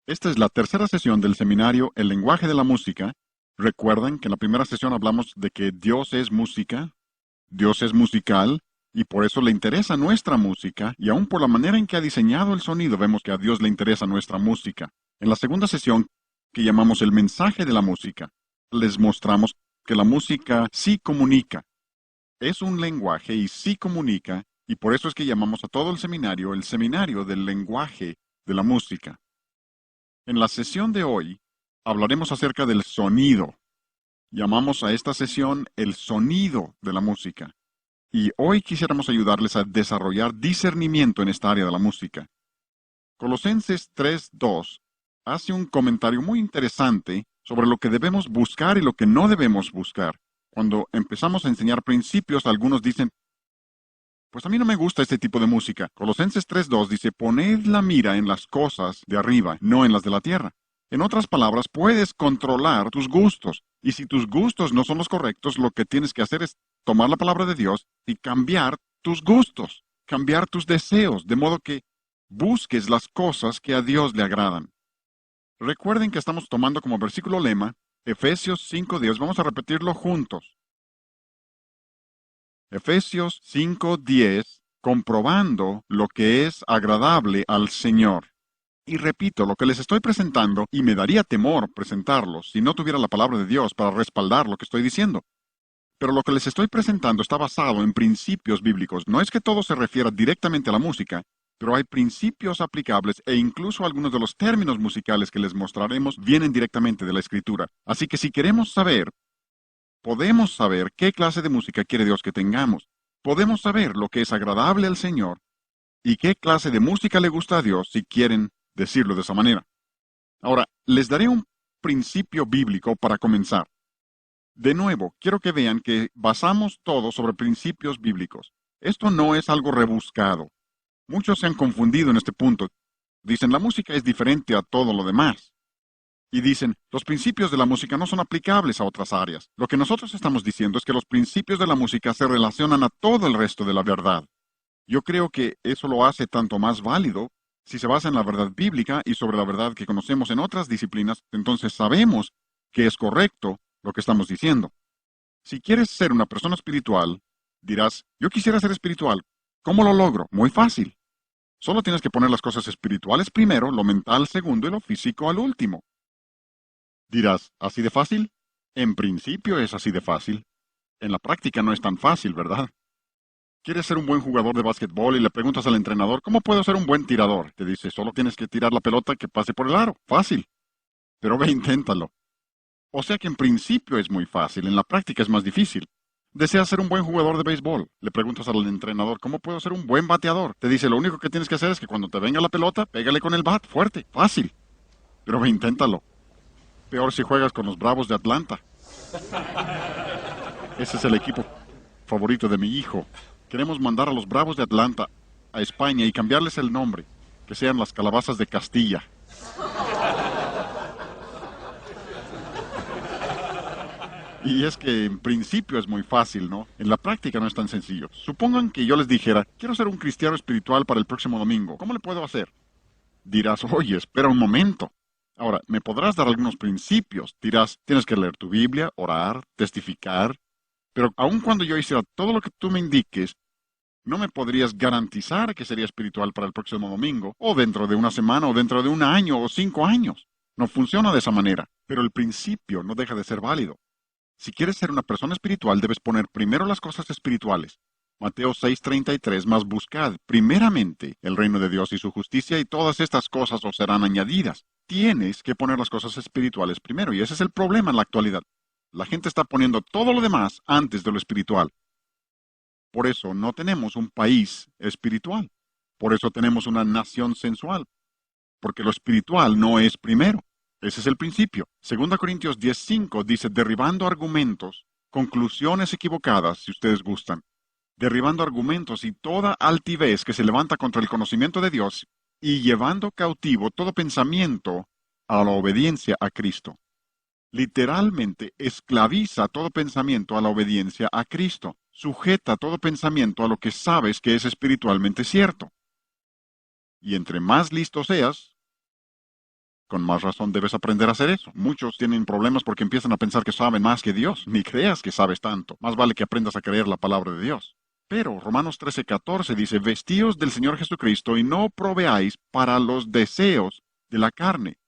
Esta es la tercera sesión del seminario El lenguaje de la música. Recuerden que en la primera sesión hablamos de que Dios es música, Dios es musical, y por eso le interesa nuestra música, y aún por la manera en que ha diseñado el sonido vemos que a Dios le interesa nuestra música. En la segunda sesión, que llamamos el mensaje de la música, les mostramos que la música sí comunica, es un lenguaje y sí comunica, y por eso es que llamamos a todo el seminario del lenguaje de la música. En la sesión de hoy hablaremos acerca del sonido. Llamamos a esta sesión el sonido de la música. Y hoy quisiéramos ayudarles a desarrollar discernimiento en esta área de la música. Colosenses 3:2 hace un comentario muy interesante sobre lo que debemos buscar y lo que no debemos buscar. Cuando empezamos a enseñar principios, algunos dicen, pues a mí no me gusta este tipo de música. Colosenses 3:2 dice, poned la mira en las cosas de arriba, no en las de la tierra. En otras palabras, puedes controlar tus gustos. Y si tus gustos no son los correctos, lo que tienes que hacer es tomar la palabra de Dios y cambiar tus gustos, cambiar tus deseos, de modo que busques las cosas que a Dios le agradan. Recuerden que estamos tomando como versículo lema Efesios 5:10. Vamos a repetirlo juntos. Efesios 5:10, comprobando lo que es agradable al Señor. Y repito, lo que les estoy presentando, y me daría temor presentarlo si no tuviera la palabra de Dios para respaldar lo que estoy diciendo. Pero lo que les estoy presentando está basado en principios bíblicos. No es que todo se refiera directamente a la música, pero hay principios aplicables e incluso algunos de los términos musicales que les mostraremos vienen directamente de la Escritura. Así que si queremos saber, podemos saber qué clase de música quiere Dios que tengamos. Podemos saber lo que es agradable al Señor y qué clase de música le gusta a Dios, si quieren decirlo de esa manera. Ahora, les daré un principio bíblico para comenzar. De nuevo, quiero que vean que basamos todo sobre principios bíblicos. Esto no es algo rebuscado. Muchos se han confundido en este punto. Dicen, la música es diferente a todo lo demás. Y dicen, los principios de la música no son aplicables a otras áreas. Lo que nosotros estamos diciendo es que los principios de la música se relacionan a todo el resto de la verdad. Yo creo que eso lo hace tanto más válido si se basa en la verdad bíblica y sobre la verdad que conocemos en otras disciplinas, entonces sabemos que es correcto lo que estamos diciendo. Si quieres ser una persona espiritual, dirás, yo quisiera ser espiritual. ¿Cómo lo logro? Muy fácil. Solo tienes que poner las cosas espirituales primero, lo mental segundo y lo físico al último. Dirás, ¿así de fácil? En principio es así de fácil. En la práctica no es tan fácil, ¿verdad? ¿Quieres ser un buen jugador de básquetbol y le preguntas al entrenador, ¿cómo puedo ser un buen tirador? Te dice, solo tienes que tirar la pelota que pase por el aro. Fácil. Pero ve, inténtalo. O sea que en principio es muy fácil, en la práctica es más difícil. ¿Deseas ser un buen jugador de béisbol? Le preguntas al entrenador, ¿cómo puedo ser un buen bateador? Te dice, lo único que tienes que hacer es que cuando te venga la pelota, pégale con el bat, fuerte, fácil. Pero ve, inténtalo. Peor si juegas con los Bravos de Atlanta. Ese es el equipo favorito de mi hijo. Queremos mandar a los Bravos de Atlanta a España y cambiarles el nombre, que sean las Calabazas de Castilla. Y es que en principio es muy fácil, ¿no? En la práctica no es tan sencillo. Supongan que yo les dijera, quiero ser un cristiano espiritual para el próximo domingo. ¿Cómo le puedo hacer? Dirás, oye, espera un momento. Ahora, me podrás dar algunos principios. Dirás, tienes que leer tu Biblia, orar, testificar. Pero aun cuando yo hiciera todo lo que tú me indiques, no me podrías garantizar que sería espiritual para el próximo domingo, o dentro de una semana, o dentro de un año, o 5 años. No funciona de esa manera, pero el principio no deja de ser válido. Si quieres ser una persona espiritual, debes poner primero las cosas espirituales. Mateo 6:33, mas buscad primeramente el reino de Dios y su justicia, y todas estas cosas os serán añadidas. Tienes que poner las cosas espirituales primero, y ese es el problema en la actualidad. La gente está poniendo todo lo demás antes de lo espiritual. Por eso no tenemos un país espiritual. Por eso tenemos una nación sensual. Porque lo espiritual no es primero. Ese es el principio. 2 Corintios 10:5 dice, derribando argumentos, conclusiones equivocadas, si ustedes gustan. Derribando argumentos y toda altivez que se levanta contra el conocimiento de Dios y llevando cautivo todo pensamiento a la obediencia a Cristo. Literalmente esclaviza todo pensamiento a la obediencia a Cristo. Sujeta todo pensamiento a lo que sabes que es espiritualmente cierto. Y entre más listo seas, con más razón debes aprender a hacer eso. Muchos tienen problemas porque empiezan a pensar que saben más que Dios. Ni creas que sabes tanto. Más vale que aprendas a creer la palabra de Dios. Pero Romanos 13:14 dice, vestíos del Señor Jesucristo y no proveáis para los deseos de la carne.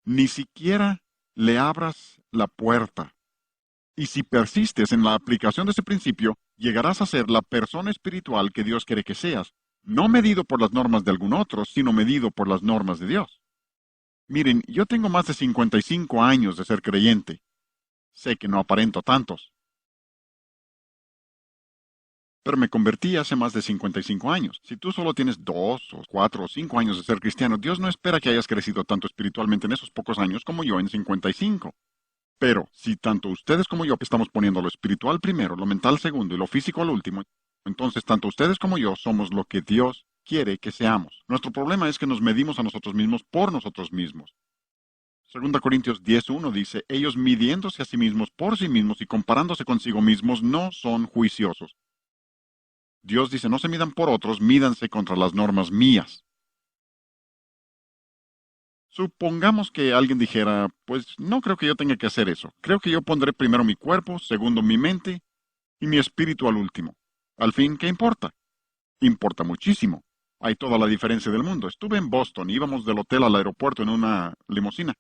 Ni siquiera le abras la puerta. Y si persistes en la aplicación de ese principio, llegarás a ser la persona espiritual que Dios quiere que seas, no medido por las normas de algún otro, sino medido por las normas de Dios. Miren, yo tengo más de 55 años de ser creyente. Sé que no aparento tantos, pero me convertí hace más de 55 años. Si tú solo tienes 2 o 4 o 5 años de ser cristiano, Dios no espera que hayas crecido tanto espiritualmente en esos pocos años como yo en 55. Pero si tanto ustedes como yo estamos poniendo lo espiritual primero, lo mental segundo y lo físico al último, entonces tanto ustedes como yo somos lo que Dios quiere que seamos. Nuestro problema es que nos medimos a nosotros mismos por nosotros mismos. 2 Corintios 10:1 dice, ellos midiéndose a sí mismos por sí mismos y comparándose consigo mismos no son juiciosos. Dios dice, no se midan por otros, mídanse contra las normas mías. Supongamos que alguien dijera, pues no creo que yo tenga que hacer eso. Creo que yo pondré primero mi cuerpo, segundo mi mente y mi espíritu al último. Al fin, ¿qué importa? Importa muchísimo. Hay toda la diferencia del mundo. Estuve en Boston, íbamos del hotel al aeropuerto en una limusina.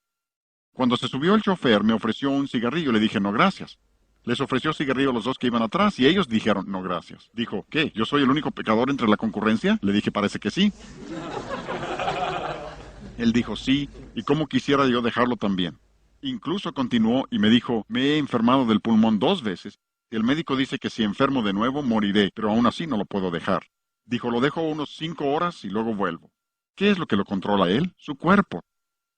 Cuando se subió el chofer, me ofreció un cigarrillo. Le dije, no, gracias. Les ofreció cigarrillo a los dos que iban atrás y ellos dijeron, no, gracias. Dijo, ¿qué? ¿Yo soy el único pecador entre la concurrencia? Le dije, parece que sí. Él dijo, sí, y cómo quisiera yo dejarlo también. Incluso continuó y me dijo, me he enfermado del pulmón 2 veces. Y el médico dice que si enfermo de nuevo moriré, pero aún así no lo puedo dejar. Dijo, lo dejo unos 5 horas y luego vuelvo. ¿Qué es lo que lo controla él? Su cuerpo.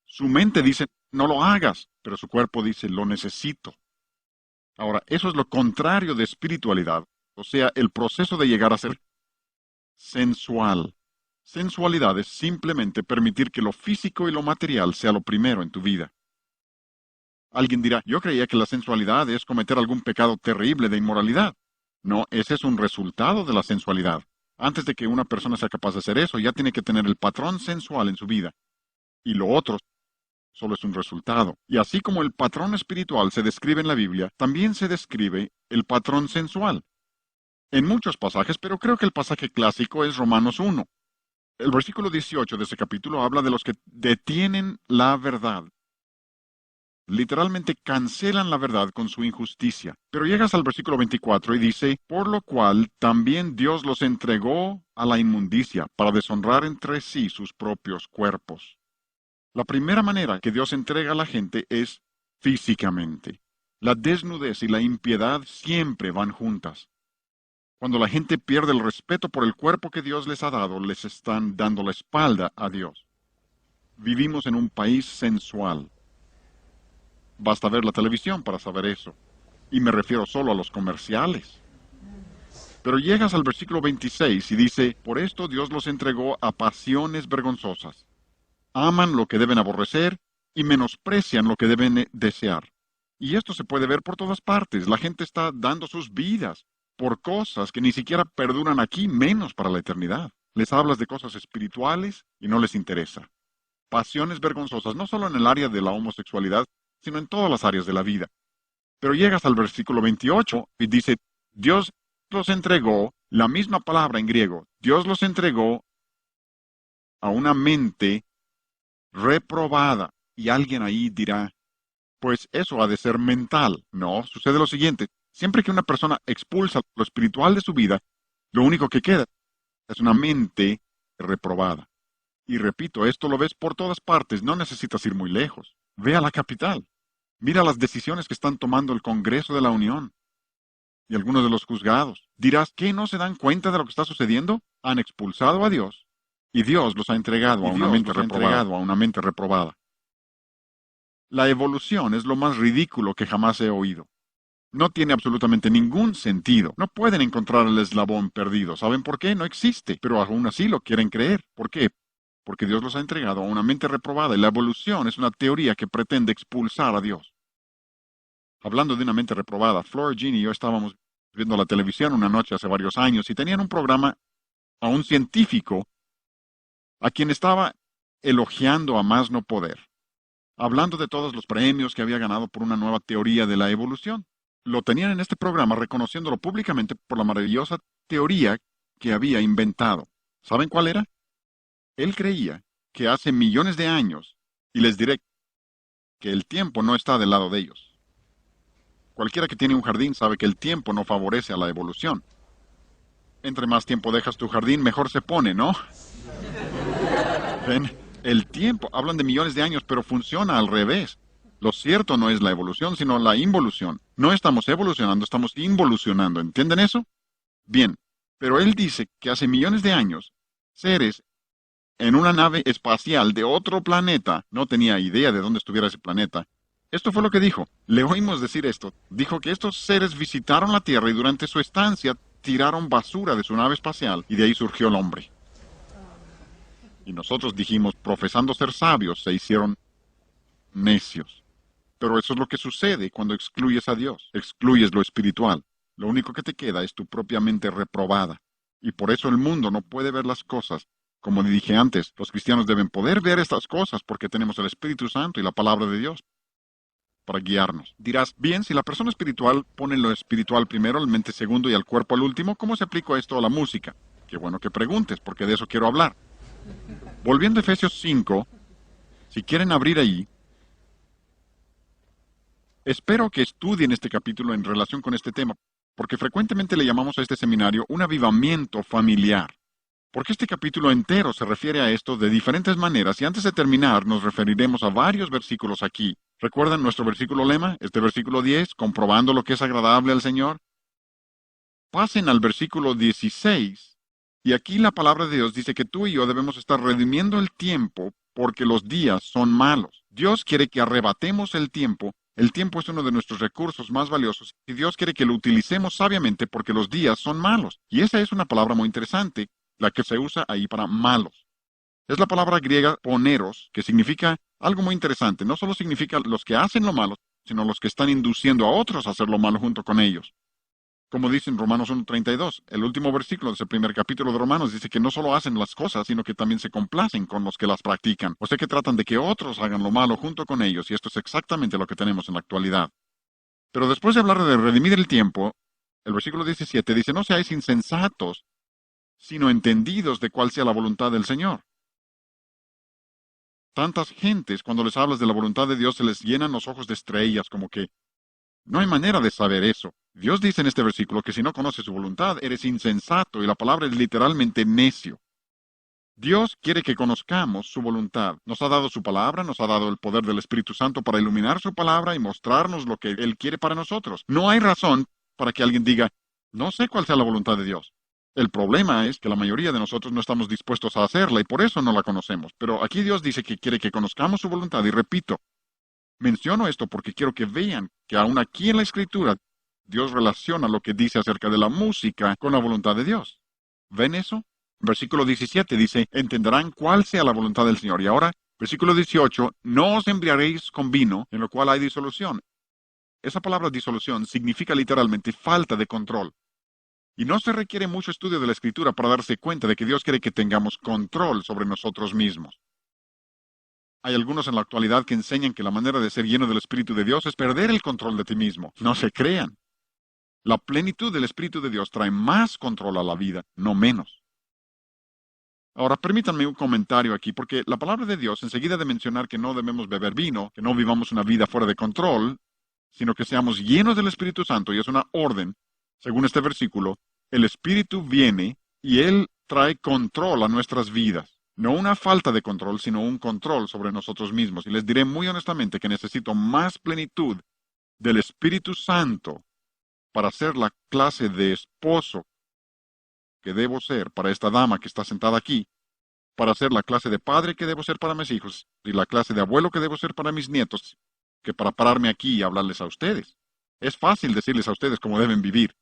Su mente dice, no lo hagas, pero su cuerpo dice, lo necesito. Ahora, eso es lo contrario de espiritualidad, o sea, el proceso de llegar a ser sensual. Sensualidad es simplemente permitir que lo físico y lo material sea lo primero en tu vida. Alguien dirá, yo creía que la sensualidad es cometer algún pecado terrible de inmoralidad. No, ese es un resultado de la sensualidad. Antes de que una persona sea capaz de hacer eso, ya tiene que tener el patrón sensual en su vida. Y lo otro solo es un resultado. Y así como el patrón espiritual se describe en la Biblia, también se describe el patrón sensual. En muchos pasajes, pero creo que el pasaje clásico es Romanos 1. El versículo 18 de ese capítulo habla de los que detienen la verdad. Literalmente cancelan la verdad con su injusticia. Pero llegas al versículo 24 y dice, por lo cual también Dios los entregó a la inmundicia para deshonrar entre sí sus propios cuerpos. La primera manera que Dios entrega a la gente es físicamente. La desnudez y la impiedad siempre van juntas. Cuando la gente pierde el respeto por el cuerpo que Dios les ha dado, les están dando la espalda a Dios. Vivimos en un país sensual. Basta ver la televisión para saber eso. Y me refiero solo a los comerciales. Pero llegas al versículo 26 y dice, por esto Dios los entregó a pasiones vergonzosas. Aman lo que deben aborrecer y menosprecian lo que deben desear. Y esto se puede ver por todas partes. La gente está dando sus vidas por cosas que ni siquiera perduran aquí, menos para la eternidad. Les hablas de cosas espirituales y no les interesa. Pasiones vergonzosas, no solo en el área de la homosexualidad, sino en todas las áreas de la vida. Pero llegas al versículo 28 y dice, Dios los entregó, la misma palabra en griego, Dios los entregó a una mente reprobada. Y alguien ahí dirá, pues eso ha de ser mental. No, sucede lo siguiente. Siempre que una persona expulsa lo espiritual de su vida, lo único que queda es una mente reprobada. Y repito, esto lo ves por todas partes, no necesitas ir muy lejos. Ve a la capital. Mira las decisiones que están tomando el Congreso de la Unión y algunos de los juzgados. Dirás, ¿qué no se dan cuenta de lo que está sucediendo? Han expulsado a Dios y Dios los ha entregado a una mente reprobada. La evolución es lo más ridículo que jamás he oído. No tiene absolutamente ningún sentido. No pueden encontrar el eslabón perdido. ¿Saben por qué? No existe. Pero aún así lo quieren creer. ¿Por qué? Porque Dios los ha entregado a una mente reprobada y la evolución es una teoría que pretende expulsar a Dios. Hablando de una mente reprobada, Flora Jean y yo estábamos viendo la televisión una noche hace varios años y tenían un programa a un científico a quien estaba elogiando a más no poder, hablando de todos los premios que había ganado por una nueva teoría de la evolución. Lo tenían en este programa reconociéndolo públicamente por la maravillosa teoría que había inventado. ¿Saben cuál era? Él creía que hace millones de años, y les diré que el tiempo no está del lado de ellos. Cualquiera que tiene un jardín sabe que el tiempo no favorece a la evolución. Entre más tiempo dejas tu jardín, mejor se pone, ¿no? ¿Ven? El tiempo, hablan de millones de años, pero funciona al revés. Lo cierto no es la evolución, sino la involución. No estamos evolucionando, estamos involucionando. ¿Entienden eso? Bien, pero él dice que hace millones de años, seres en una nave espacial de otro planeta, no tenía idea de dónde estuviera ese planeta. Esto fue lo que dijo. Le oímos decir esto. Dijo que estos seres visitaron la Tierra y durante su estancia tiraron basura de su nave espacial y de ahí surgió el hombre. Y nosotros dijimos, profesando ser sabios, se hicieron necios. Pero eso es lo que sucede cuando excluyes a Dios, excluyes lo espiritual. Lo único que te queda es tu propia mente reprobada. Y por eso el mundo no puede ver las cosas. Como dije antes, los cristianos deben poder ver estas cosas porque tenemos el Espíritu Santo y la palabra de Dios para guiarnos. Dirás, bien, si la persona espiritual pone lo espiritual primero, la mente segundo y al cuerpo al último, ¿cómo se aplica esto a la música? Qué bueno que preguntes, porque de eso quiero hablar. Volviendo a Efesios 5, si quieren abrir ahí, espero que estudien este capítulo en relación con este tema, porque frecuentemente le llamamos a este seminario un avivamiento familiar. Porque este capítulo entero se refiere a esto de diferentes maneras y antes de terminar nos referiremos a varios versículos aquí. ¿Recuerdan nuestro versículo lema? Este versículo 10, comprobando lo que es agradable al Señor. Pasen al versículo 16 y aquí la palabra de Dios dice que tú y yo debemos estar redimiendo el tiempo porque los días son malos. Dios quiere que arrebatemos el tiempo. El tiempo es uno de nuestros recursos más valiosos y Dios quiere que lo utilicemos sabiamente porque los días son malos. Y esa es una palabra muy interesante, la que se usa ahí para malos. Es la palabra griega poneros, que significa algo muy interesante. No solo significa los que hacen lo malo, sino los que están induciendo a otros a hacer lo malo junto con ellos. Como dice en Romanos 1:32, el último versículo de ese primer capítulo de Romanos dice que no solo hacen las cosas, sino que también se complacen con los que las practican. O sea que tratan de que otros hagan lo malo junto con ellos, y esto es exactamente lo que tenemos en la actualidad. Pero después de hablar de redimir el tiempo, el versículo 17 dice, no seáis insensatos, sino entendidos de cuál sea la voluntad del Señor. Tantas gentes, cuando les hablas de la voluntad de Dios, se les llenan los ojos de estrellas, como que no hay manera de saber eso. Dios dice en este versículo que si no conoces su voluntad, eres insensato, y la palabra es literalmente necio. Dios quiere que conozcamos su voluntad. Nos ha dado su palabra, nos ha dado el poder del Espíritu Santo para iluminar su palabra y mostrarnos lo que Él quiere para nosotros. No hay razón para que alguien diga, no sé cuál sea la voluntad de Dios. El problema es que la mayoría de nosotros no estamos dispuestos a hacerla y por eso no la conocemos. Pero aquí Dios dice que quiere que conozcamos su voluntad y repito, menciono esto porque quiero que vean que aún aquí en la Escritura Dios relaciona lo que dice acerca de la música con la voluntad de Dios. ¿Ven eso? Versículo 17 dice, entenderán cuál sea la voluntad del Señor. Y ahora, versículo 18, no os embriaguéis con vino, en lo cual hay disolución. Esa palabra disolución significa literalmente falta de control. Y no se requiere mucho estudio de la Escritura para darse cuenta de que Dios quiere que tengamos control sobre nosotros mismos. Hay algunos en la actualidad que enseñan que la manera de ser lleno del Espíritu de Dios es perder el control de ti mismo. No se crean. La plenitud del Espíritu de Dios trae más control a la vida, no menos. Ahora, permítanme un comentario aquí, porque la palabra de Dios, enseguida de mencionar que no debemos beber vino, que no vivamos una vida fuera de control, sino que seamos llenos del Espíritu Santo, y es una orden, según este versículo, el Espíritu viene y Él trae control a nuestras vidas. No una falta de control, sino un control sobre nosotros mismos. Y les diré muy honestamente que necesito más plenitud del Espíritu Santo para ser la clase de esposo que debo ser para esta dama que está sentada aquí, para ser la clase de padre que debo ser para mis hijos y la clase de abuelo que debo ser para mis nietos, que para pararme aquí y hablarles a ustedes. Es fácil decirles a ustedes cómo deben vivir.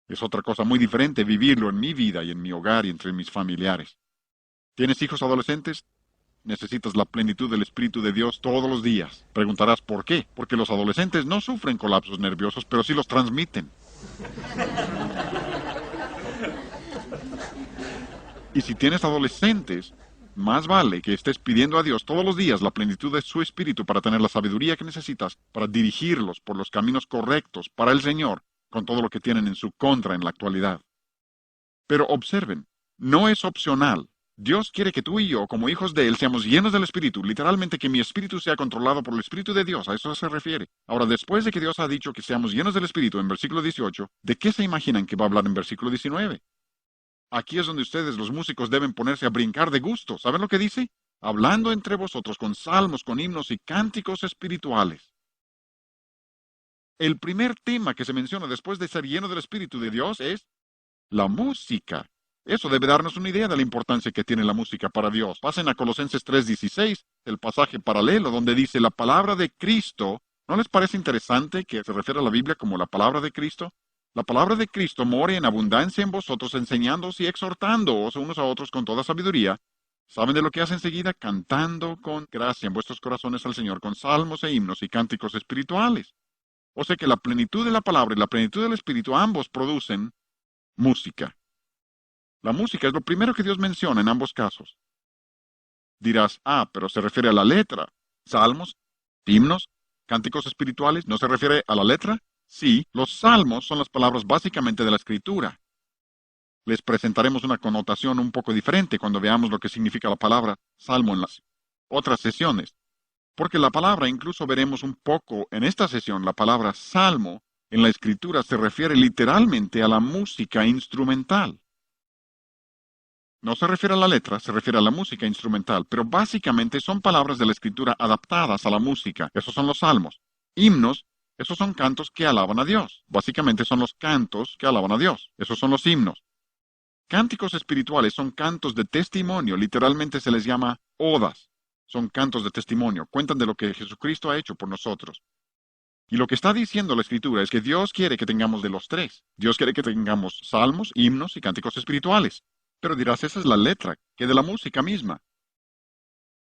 Es otra cosa muy diferente vivirlo en mi vida y en mi hogar y entre mis familiares. ¿Tienes hijos adolescentes? Necesitas la plenitud del Espíritu de Dios todos los días. Preguntarás ¿por qué? Porque los adolescentes no sufren colapsos nerviosos, pero sí los transmiten. Y si tienes adolescentes, Más vale que estés pidiendo a Dios todos los días la plenitud de su Espíritu para tener la sabiduría que necesitas para dirigirlos por los caminos correctos para el Señor, con todo lo que tienen en su contra en la actualidad. Pero observen, no es opcional. Dios quiere que tú y yo, como hijos de Él, seamos llenos del Espíritu, literalmente que mi espíritu sea controlado por el Espíritu de Dios, a eso se refiere. Ahora, después de que Dios ha dicho que seamos llenos del Espíritu en versículo 18, ¿de qué se imaginan que va a hablar en versículo 19? Aquí es donde ustedes, los músicos, deben ponerse a brincar de gusto. ¿Saben lo que dice? Hablando entre vosotros con salmos, con himnos y cánticos espirituales. El primer tema que se menciona después de ser lleno del Espíritu de Dios es la música. Eso debe darnos una idea de la importancia que tiene la música para Dios. Pasen a Colosenses 3:16, el pasaje paralelo donde dice la palabra de Cristo. ¿No les parece interesante que se refiere a la Biblia como la palabra de Cristo? La palabra de Cristo more en abundancia en vosotros, enseñándoos y exhortándoos unos a otros con toda sabiduría. ¿Saben de lo que hace enseguida? Cantando con gracia en vuestros corazones al Señor, con salmos e himnos y cánticos espirituales. O sea que la plenitud de la palabra y la plenitud del Espíritu ambos producen música. La música es lo primero que Dios menciona en ambos casos. Dirás, pero se refiere a la letra. Salmos, himnos, cánticos espirituales, ¿no se refiere a la letra? Sí, los salmos son las palabras básicamente de la Escritura. Les presentaremos una connotación un poco diferente cuando veamos lo que significa la palabra salmo en las otras sesiones. Porque la palabra, incluso veremos un poco en esta sesión, la palabra salmo en la Escritura se refiere literalmente a la música instrumental. No se refiere a la letra, se refiere a la música instrumental, pero básicamente son palabras de la Escritura adaptadas a la música. Esos son los salmos. Himnos, esos son cantos que alaban a Dios. Básicamente son los cantos que alaban a Dios. Esos son los himnos. Cánticos espirituales son cantos de testimonio, literalmente se les llama odas. Son cantos de testimonio, cuentan de lo que Jesucristo ha hecho por nosotros. Y lo que está diciendo la Escritura es que Dios quiere que tengamos de los tres. Dios quiere que tengamos salmos, himnos y cánticos espirituales. Pero dirás, esa es la letra, que de la música misma.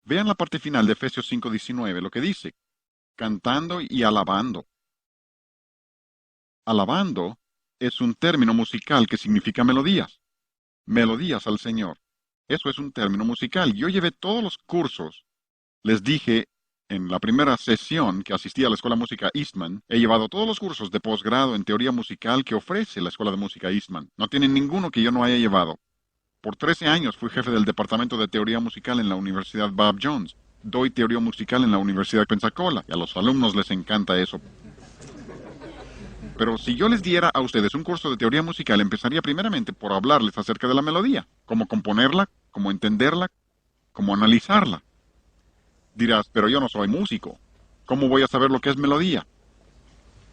Vean la parte final de Efesios 5:19, lo que dice, cantando y alabando. Alabando es un término musical que significa melodías. Melodías al Señor. Eso es un término musical. Yo llevé todos los cursos. Les dije en la primera sesión que asistí a la Escuela de Música Eastman, he llevado todos los cursos de posgrado en teoría musical que ofrece la Escuela de Música Eastman. No tienen ninguno que yo no haya llevado. Por 13 años fui jefe del Departamento de Teoría Musical en la Universidad Bob Jones. Doy teoría musical en la Universidad de Pensacola y a los alumnos les encanta eso. Pero si yo les diera a ustedes un curso de teoría musical, empezaría primeramente por hablarles acerca de la melodía, cómo componerla, cómo entenderla, cómo analizarla. Dirás, pero yo no soy músico. ¿Cómo voy a saber lo que es melodía?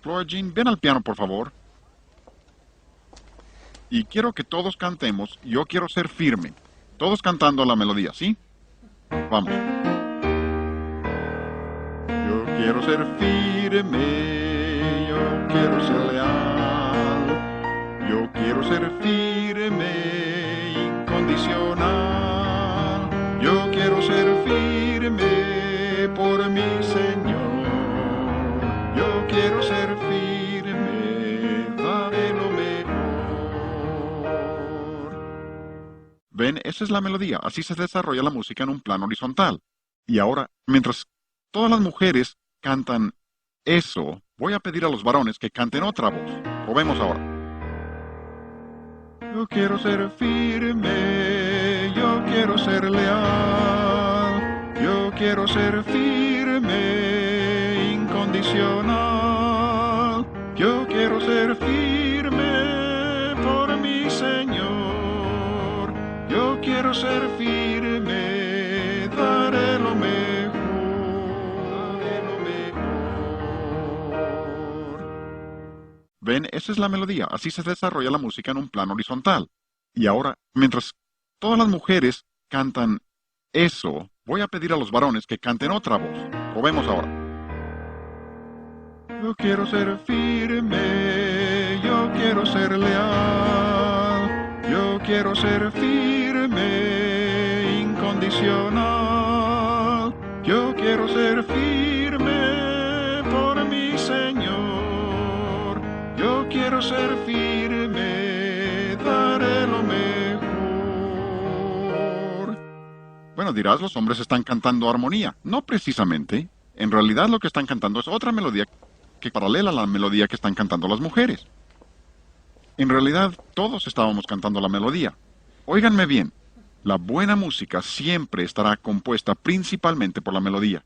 Flora Jean, ven al piano, por favor. Y quiero que todos cantemos, yo quiero ser firme. Todos cantando la melodía, ¿sí? Vamos. Yo quiero ser firme, yo quiero ser leal. Yo quiero ser firme, incondicional. Yo quiero ser firme por mi Señor. Yo quiero ser firme, daré lo mejor. Ven, esa es la melodía. Así se desarrolla la música en un plano horizontal. Y ahora, mientras todas las mujeres cantan eso, voy a pedir a los varones que canten otra voz. Probemos ahora. Yo quiero ser firme, yo quiero ser leal. Yo quiero ser firme, incondicional. Yo quiero ser firme por mi Señor. Yo quiero ser firme, daré lo mejor. Daré lo mejor. Ven, esa es la melodía. Así se desarrolla la música en un plano horizontal. Y ahora, mientras todas las mujeres cantan eso, voy a pedir a los varones que canten otra voz. Probemos ahora. Yo quiero ser firme, yo quiero ser leal. Yo quiero ser firme, incondicional. Yo quiero ser firme por mi Señor. Yo quiero ser firme, daré lo mejor. Bueno, Bueno, dirás, los hombres están cantando armonía. No precisamente. En realidad lo que están cantando es otra melodía que paralela a la melodía que están cantando las mujeres. En realidad, todos estábamos cantando la melodía. Óiganme bien, la buena música siempre estará compuesta principalmente por la melodía.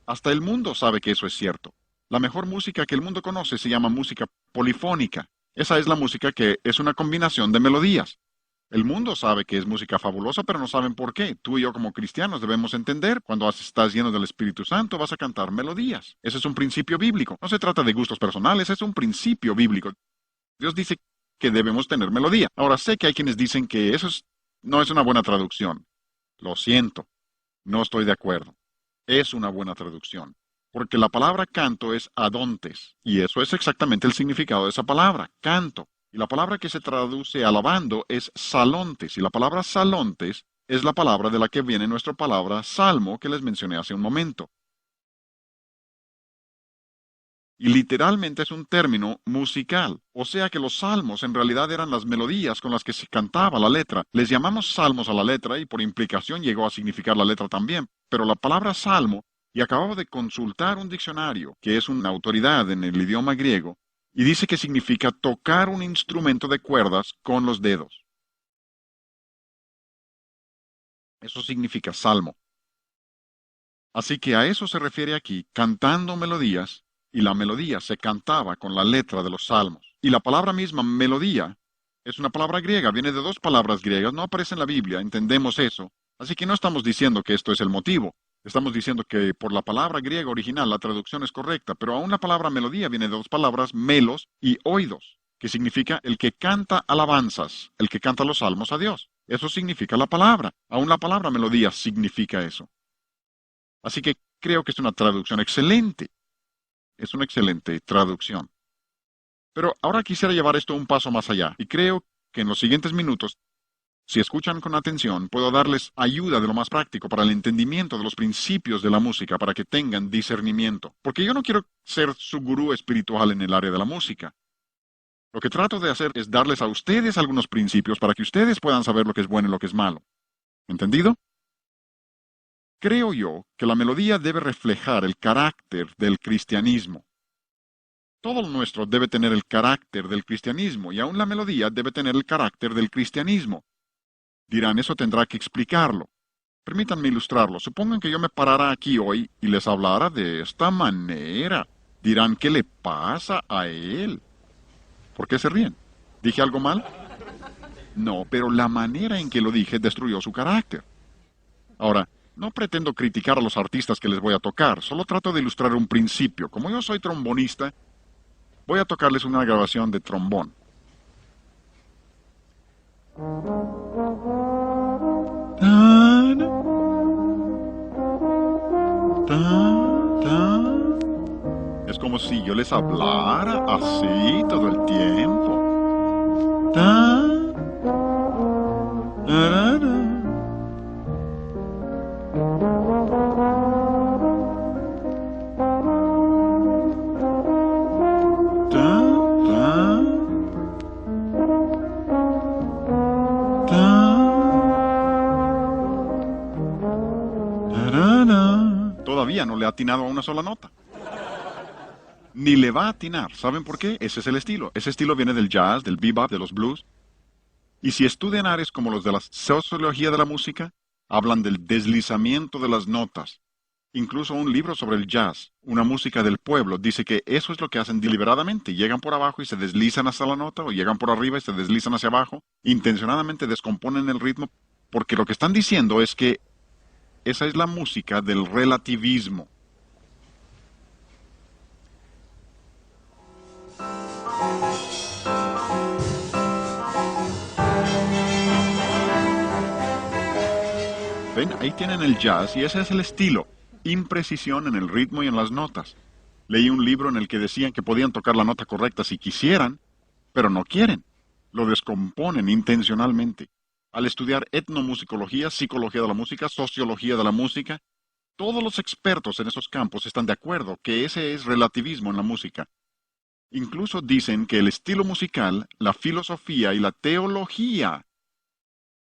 Hasta el mundo sabe que eso es cierto. La mejor música que el mundo conoce se llama música polifónica. Esa es la música que es una combinación de melodías. El mundo sabe que es música fabulosa, pero no saben por qué. Tú y yo como cristianos debemos entender, cuando estás lleno del Espíritu Santo vas a cantar melodías. Ese es un principio bíblico. No se trata de gustos personales, es un principio bíblico. Dios dice que debemos tener melodía. Ahora sé que hay quienes dicen que no es una buena traducción. Lo siento, no estoy de acuerdo. Es una buena traducción. Porque la palabra canto es adontes, y eso es exactamente el significado de esa palabra, canto. Y la palabra que se traduce alabando es salontes, y la palabra salontes es la palabra de la que viene nuestra palabra salmo que les mencioné hace un momento. Y literalmente es un término musical, o sea que los salmos en realidad eran las melodías con las que se cantaba la letra. Les llamamos salmos a la letra y por implicación llegó a significar la letra también, pero la palabra salmo, y acababa de consultar un diccionario, que es una autoridad en el idioma griego, y dice que significa tocar un instrumento de cuerdas con los dedos. Eso significa salmo. Así que a eso se refiere aquí, cantando melodías, y la melodía se cantaba con la letra de los salmos. Y la palabra misma, melodía, es una palabra griega, viene de dos palabras griegas, no aparece en la Biblia, entendemos eso. Así que no estamos diciendo que esto es el motivo. Estamos diciendo que por la palabra griega original la traducción es correcta, pero aún la palabra melodía viene de dos palabras, melos y oidos, que significa el que canta alabanzas, el que canta los salmos a Dios. Eso significa la palabra. Aún la palabra melodía significa eso. Así que creo que es una traducción excelente. Es una excelente traducción. Pero ahora quisiera llevar esto un paso más allá, y creo que en los siguientes minutos, si escuchan con atención, puedo darles ayuda de lo más práctico para el entendimiento de los principios de la música, para que tengan discernimiento. Porque yo no quiero ser su gurú espiritual en el área de la música. Lo que trato de hacer es darles a ustedes algunos principios para que ustedes puedan saber lo que es bueno y lo que es malo. ¿Entendido? Creo yo que la melodía debe reflejar el carácter del cristianismo. Todo lo nuestro debe tener el carácter del cristianismo, y aún la melodía debe tener el carácter del cristianismo. Dirán, eso tendrá que explicarlo. Permítanme ilustrarlo. Supongan que yo me parara aquí hoy y les hablara de esta manera. Dirán, ¿qué le pasa a él? ¿Por qué se ríen? ¿Dije algo mal? No, pero la manera en que lo dije destruyó su carácter. Ahora, no pretendo criticar a los artistas que les voy a tocar, solo trato de ilustrar un principio. Como yo soy trombonista, voy a tocarles una grabación de trombón. Tan, tan, tan. Es como si yo les hablara así todo el tiempo. Tan, tarara. Todavía no le ha atinado a una sola nota. Ni le va a atinar. ¿Saben por qué? Ese es el estilo. Ese estilo viene del jazz, del bebop, de los blues. Y si estudian áreas como los de la sociología de la música, hablan del deslizamiento de las notas. Incluso un libro sobre el jazz, una música del pueblo, dice que eso es lo que hacen deliberadamente. Llegan por abajo y se deslizan hasta la nota, o llegan por arriba y se deslizan hacia abajo. Intencionadamente descomponen el ritmo, porque lo que están diciendo es que esa es la música del relativismo. Ven, ahí tienen el jazz y ese es el estilo. Imprecisión en el ritmo y en las notas. Leí un libro en el que decían que podían tocar la nota correcta si quisieran, pero no quieren. Lo descomponen intencionalmente. Al estudiar etnomusicología, psicología de la música, sociología de la música, todos los expertos en esos campos están de acuerdo que ese es relativismo en la música. Incluso dicen que el estilo musical, la filosofía y la teología.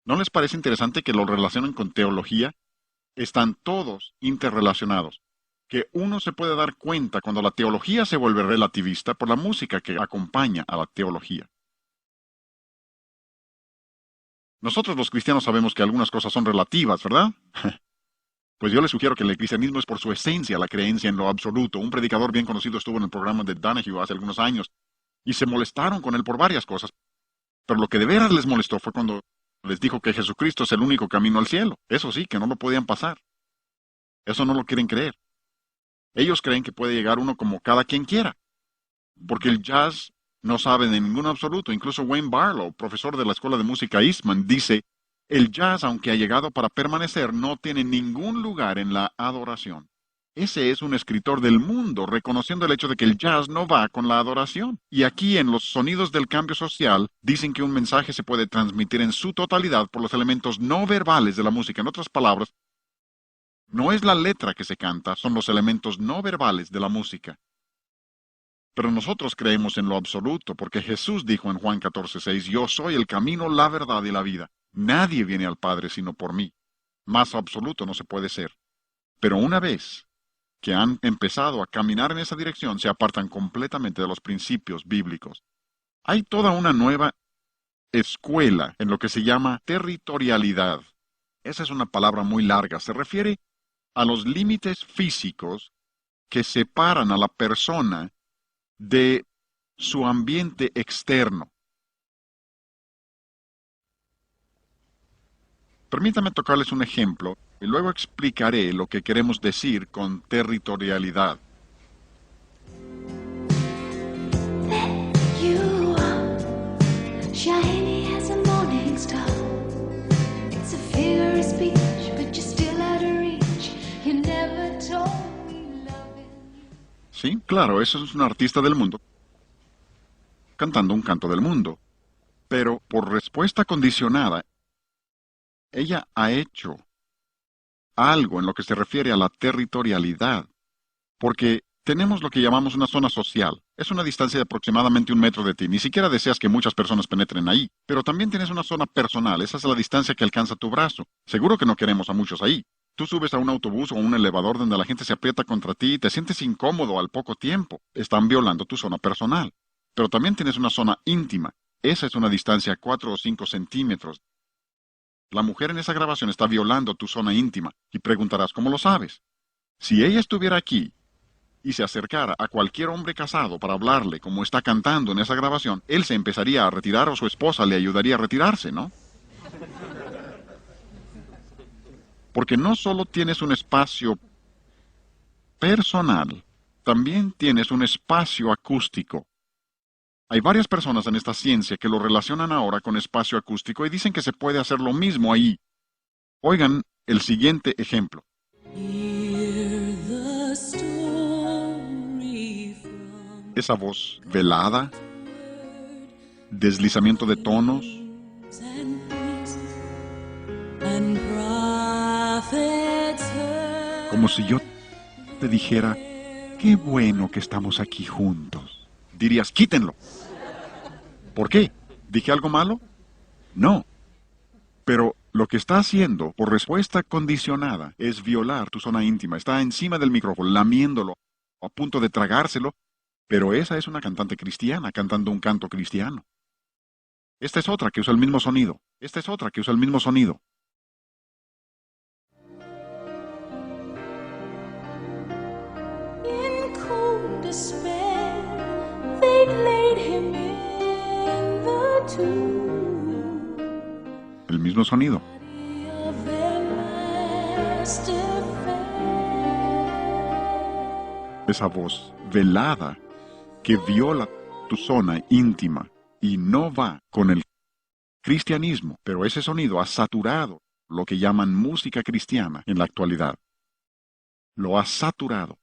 ¿No les parece interesante que lo relacionen con teología? están todos interrelacionados, que uno se puede dar cuenta cuando la teología se vuelve relativista por la música que acompaña a la teología. Nosotros los cristianos sabemos que algunas cosas son relativas, ¿verdad? Pues yo les sugiero que el cristianismo es por su esencia la creencia en lo absoluto. Un predicador bien conocido estuvo en el programa de Donahue hace algunos años y se molestaron con él por varias cosas, pero lo que de veras les molestó fue cuando les dijo que Jesucristo es el único camino al cielo. Eso sí, que no lo podían pasar. Eso no lo quieren creer. Ellos creen que puede llegar uno como cada quien quiera, porque el jazz no sabe de ningún absoluto. Incluso Wayne Barlow, profesor de la Escuela de Música Eastman, dice, el jazz, aunque ha llegado para permanecer, no tiene ningún lugar en la adoración. Ese es un escritor del mundo, reconociendo el hecho de que el jazz no va con la adoración. Y aquí en los sonidos del cambio social, dicen que un mensaje se puede transmitir en su totalidad por los elementos no verbales de la música. En otras palabras, no es la letra que se canta, son los elementos no verbales de la música. Pero nosotros creemos en lo absoluto, porque Jesús dijo en Juan 14:6, yo soy el camino, la verdad y la vida. Nadie viene al Padre sino por mí. Más absoluto no se puede ser. Pero una vez que han empezado a caminar en esa dirección, se apartan completamente de los principios bíblicos. Hay toda una nueva escuela en lo que se llama territorialidad. Esa es una palabra muy larga. Se refiere a los límites físicos que separan a la persona de su ambiente externo. Permítame tocarles un ejemplo y luego explicaré lo que queremos decir con territorialidad. You are shiny as a morning star. It's a figure of speech, but you're still out of reach. You never told me loving. Sí, claro, eso es un artista del mundo cantando un canto del mundo. Pero por respuesta condicionada, ella ha hecho algo en lo que se refiere a la territorialidad, porque tenemos lo que llamamos una zona social. Es una distancia de aproximadamente 1 metro de ti. Ni siquiera deseas que muchas personas penetren ahí. Pero también tienes una zona personal. Esa es la distancia que alcanza tu brazo. Seguro que no queremos a muchos ahí. Tú subes a un autobús o a un elevador donde la gente se aprieta contra ti y te sientes incómodo al poco tiempo. Están violando tu zona personal. Pero también tienes una zona íntima. Esa es una distancia de 4 o 5 centímetros. La mujer en esa grabación está violando tu zona íntima. Y preguntarás, ¿cómo lo sabes? Si ella estuviera aquí y se acercara a cualquier hombre casado para hablarle como está cantando en esa grabación, él se empezaría a retirar o su esposa le ayudaría a retirarse, ¿no? Porque no solo tienes un espacio personal, también tienes un espacio acústico. Hay varias personas en esta ciencia que lo relacionan ahora con espacio acústico y dicen que se puede hacer lo mismo ahí. Oigan el siguiente ejemplo. Hear the story from Esa voz velada, deslizamiento de tonos, and priests and prophets heard. como si yo te dijera, qué bueno que estamos aquí juntos. Dirías, quítenlo. ¿Por qué? ¿Dije algo malo? No. Pero lo que está haciendo, por respuesta condicionada, es violar tu zona íntima. Está encima del micrófono, lamiéndolo, a punto de tragárselo, pero esa es una cantante cristiana cantando un canto cristiano. Esta es otra que usa el mismo sonido. Esta es otra que usa el mismo sonido. In cold despair, they laid him in the tomb. El mismo sonido. Body of their master fell. Esa voz velada que viola tu zona íntima y no va con el cristianismo, pero ese sonido ha saturado lo que llaman música cristiana en la actualidad. Lo ha saturado.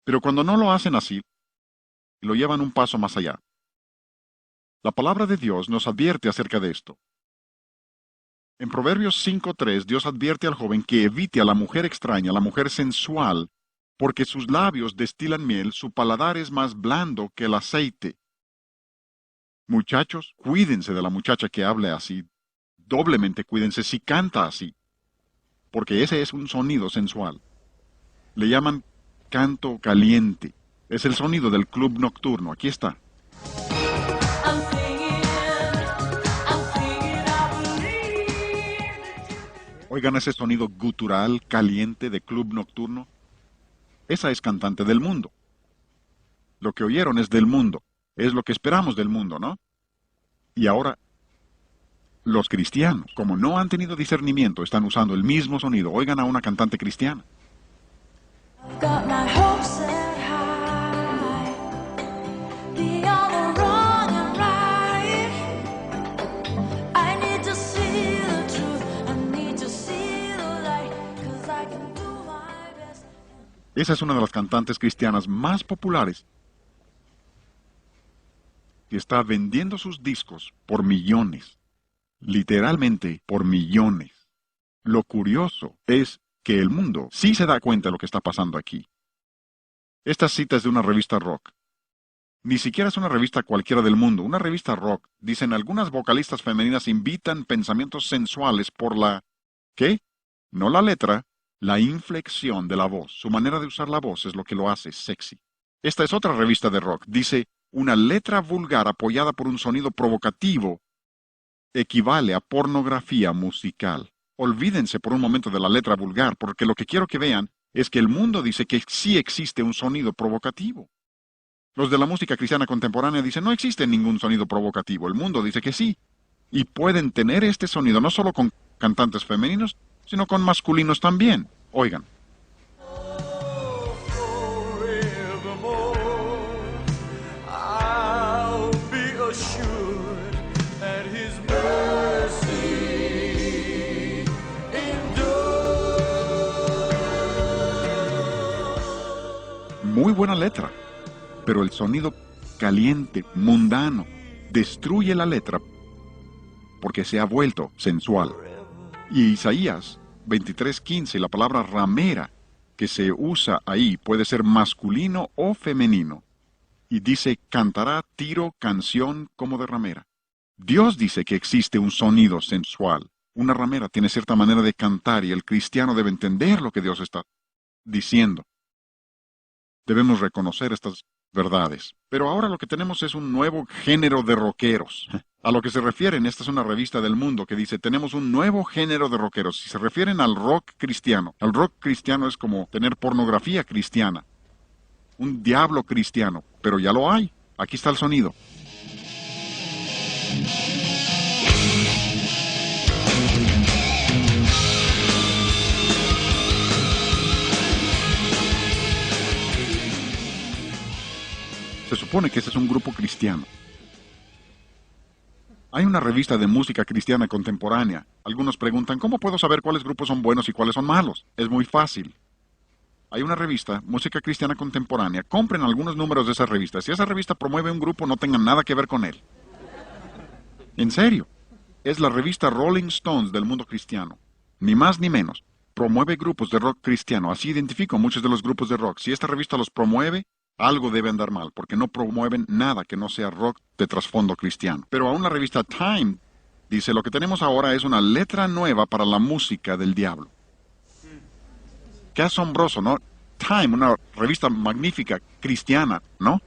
Pero cuando no lo hacen así, lo llevan un paso más allá. La palabra de Dios nos advierte acerca de esto. En Proverbios 5:3, Dios advierte al joven que evite a la mujer extraña, a la mujer sensual, porque sus labios destilan miel, su paladar es más blando que el aceite. Muchachos, cuídense de la muchacha que hable así. Doblemente cuídense si canta así. porque ese es un sonido sensual. Le llaman canto caliente. Es el sonido del club nocturno. Aquí está. I'm thinking, I believe that you... Oigan ese sonido gutural, caliente de club nocturno. Esa es cantante del mundo. Lo que oyeron es del mundo. Es lo que esperamos del mundo, ¿no? Y ahora, los cristianos, como no han tenido discernimiento, están usando el mismo sonido. Oigan a una cantante cristiana. Got my hopes set high, beyond the wrong and right. I need to see the truth, I need to see the light, 'cause I can do my best. Esa es una de las cantantes cristianas más populares, que está vendiendo sus discos por millones. Literalmente por millones. Lo curioso es que el mundo sí se da cuenta de lo que está pasando aquí. Esta cita es de una revista rock. Ni siquiera es una revista cualquiera del mundo. Una revista rock. Dicen, algunas vocalistas femeninas invitan pensamientos sensuales por la... ¿Qué? No la letra, la inflexión de la voz. Su manera de usar la voz es lo que lo hace sexy. Esta es otra revista de rock. Dice, una letra vulgar apoyada por un sonido provocativo equivale a pornografía musical. Olvídense por un momento de la letra vulgar, porque lo que quiero que vean es que el mundo dice que sí existe un sonido provocativo. Los de la música cristiana contemporánea dicen, no existe ningún sonido provocativo. El mundo dice que sí. Y pueden tener este sonido no solo con cantantes femeninos, sino con masculinos también. Oigan. Muy buena letra, pero el sonido caliente, mundano, destruye la letra porque se ha vuelto sensual. Y Isaías 23:15, la palabra ramera que se usa ahí puede ser masculino o femenino. Y dice, cantará tiro, canción como de ramera. Dios dice que existe un sonido sensual. Una ramera tiene cierta manera de cantar y el cristiano debe entender lo que Dios está diciendo. Debemos reconocer estas verdades. Pero ahora lo que tenemos es un nuevo género de rockeros. A lo que se refieren, esta es una revista del mundo que dice, tenemos un nuevo género de rockeros. Si se refieren al rock cristiano, el rock cristiano es como tener pornografía cristiana. Un diablo cristiano, pero ya lo hay. Aquí está el sonido. Se supone que ese es un grupo cristiano. Hay una revista de música cristiana contemporánea. Algunos preguntan, ¿cómo puedo saber cuáles grupos son buenos y cuáles son malos? Es muy fácil. Hay una revista, Música Cristiana Contemporánea. Compren algunos números de esa revista. Si esa revista promueve un grupo, no tengan nada que ver con él. En serio. Es la revista Rolling Stones del mundo cristiano. Ni más ni menos. Promueve grupos de rock cristiano. Así identifico muchos de los grupos de rock. Si esta revista los promueve, algo debe andar mal, porque no promueven nada que no sea rock de trasfondo cristiano. Pero aún la revista Time dice, lo que tenemos ahora es una letra nueva para la música del diablo. Qué asombroso, ¿no? Time, una revista magnífica, cristiana, ¿no?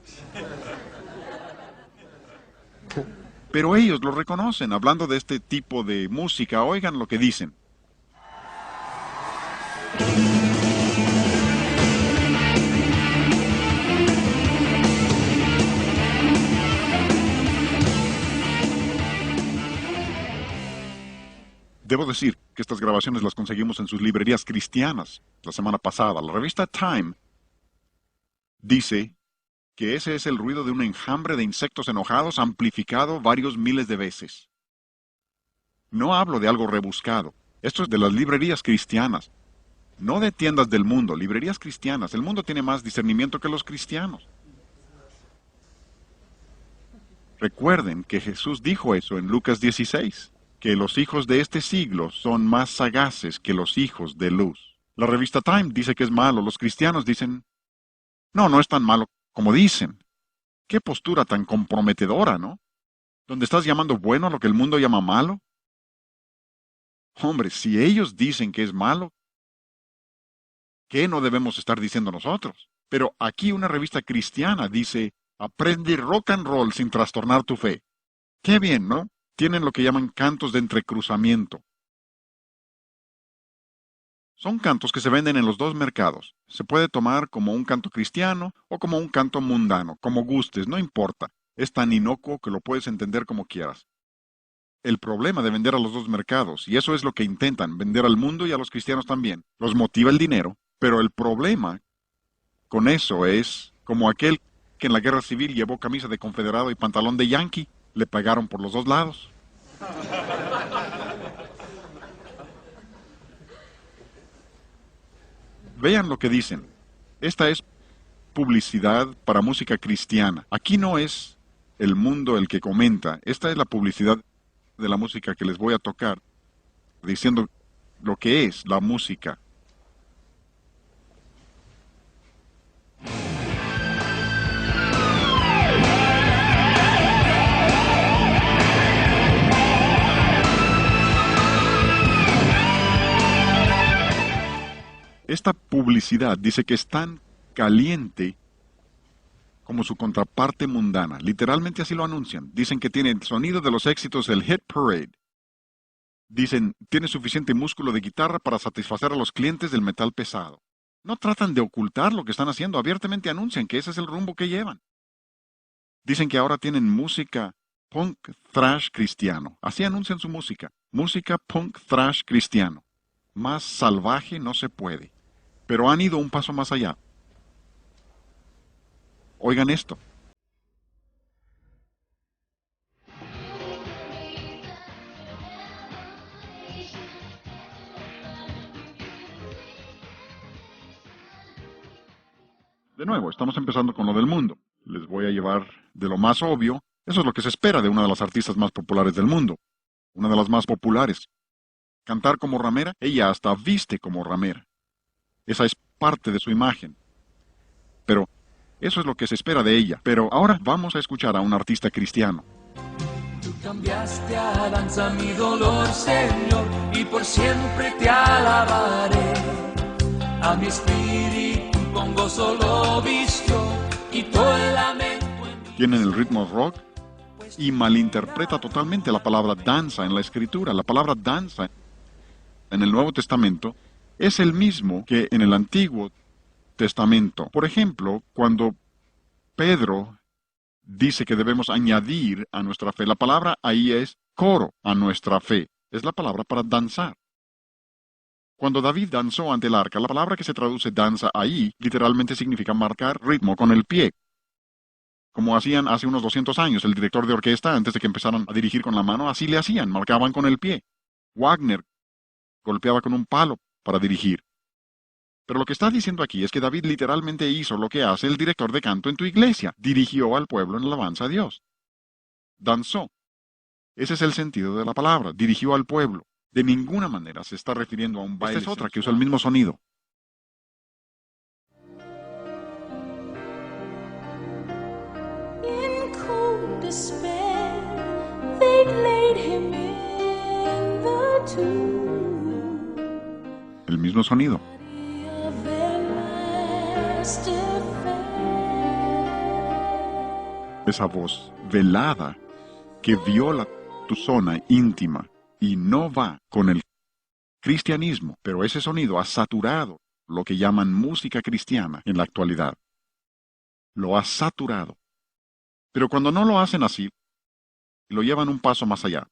Pero ellos lo reconocen, hablando de este tipo de música, oigan lo que dicen. Debo decir que estas grabaciones las conseguimos en sus librerías cristianas la semana pasada. La revista Time dice que ese es el ruido de un enjambre de insectos enojados amplificado varios miles de veces. No hablo de algo rebuscado. Esto es de las librerías cristianas. No de tiendas del mundo, librerías cristianas. El mundo tiene más discernimiento que los cristianos. Recuerden que Jesús dijo eso en Lucas 16. Que los hijos de este siglo son más sagaces que los hijos de luz. La revista Time dice que es malo, los cristianos dicen, no, no es tan malo como dicen. Qué postura tan comprometedora, ¿no? ¿Donde estás llamando bueno a lo que el mundo llama malo? Hombre, si ellos dicen que es malo, ¿Qué no debemos estar diciendo nosotros? Pero aquí una revista cristiana dice, aprende rock and roll sin trastornar tu fe. Qué bien, ¿no? Tienen lo que llaman cantos de entrecruzamiento. Son cantos que se venden en los dos mercados. Se puede tomar como un canto cristiano o como un canto mundano, como gustes, no importa. Es tan inocuo que lo puedes entender como quieras. El problema de vender a los dos mercados, y eso es lo que intentan, vender al mundo y a los cristianos también, los motiva el dinero, pero el problema con eso es como aquel que en la guerra civil llevó camisa de confederado y pantalón de yankee, le pagaron por los dos lados. Vean lo que dicen. Esta es publicidad para música cristiana. Aquí no es el mundo el que comenta. Esta es la publicidad de la música que les voy a tocar, diciendo lo que es la música. Esta publicidad dice que es tan caliente como su contraparte mundana. Literalmente así lo anuncian. Dicen que tiene el sonido de los éxitos del Hit Parade. Dicen, tiene suficiente músculo de guitarra para satisfacer a los clientes del metal pesado. No tratan de ocultar lo que están haciendo, abiertamente anuncian que ese es el rumbo que llevan. Dicen que ahora tienen música punk thrash cristiano. Así anuncian su música. Música punk thrash cristiano. Más salvaje no se puede. Pero han ido un paso más allá. Oigan esto. De nuevo, estamos empezando con lo del mundo. Les voy a llevar de lo más obvio. Eso es lo que se espera de una de las artistas más populares del mundo. Una de las más populares. Cantar como ramera, ella hasta viste como ramera. Esa es parte de su imagen. Pero eso es lo que se espera de ella. Pero ahora vamos a escuchar a un artista cristiano. Tú cambiaste a danza mi dolor, Señor, y por siempre te alabaré. A mi espíritu con gozo lo vistió, quitó el lamento en mí. Tienen el ritmo rock y malinterpreta totalmente la palabra danza en la Escritura. La palabra danza en el Nuevo Testamento es el mismo que en el Antiguo Testamento. Por ejemplo, cuando Pedro dice que debemos añadir a nuestra fe, la palabra ahí es coro a nuestra fe. Es la palabra para danzar. Cuando David danzó ante el arca, la palabra que se traduce danza ahí literalmente significa marcar ritmo con el pie. Como hacían hace unos 200 años el director de orquesta antes de que empezaran a dirigir con la mano, así le hacían, marcaban con el pie. Wagner golpeaba con un palo para dirigir. Pero lo que está diciendo aquí es que David literalmente hizo lo que hace el director de canto en tu iglesia. Dirigió al pueblo en alabanza a Dios. Danzó. Ese es el sentido de la palabra. Dirigió al pueblo. De ninguna manera se está refiriendo a un baile. Esta es otra que usa el mismo sonido. In cold despair, they laid him in the tomb. El mismo sonido. Of their master fell. Esa voz velada que viola tu zona íntima y no va con el cristianismo, pero ese sonido ha saturado lo que llaman música cristiana en la actualidad. Lo ha saturado. Pero cuando no lo hacen así, lo llevan un paso más allá.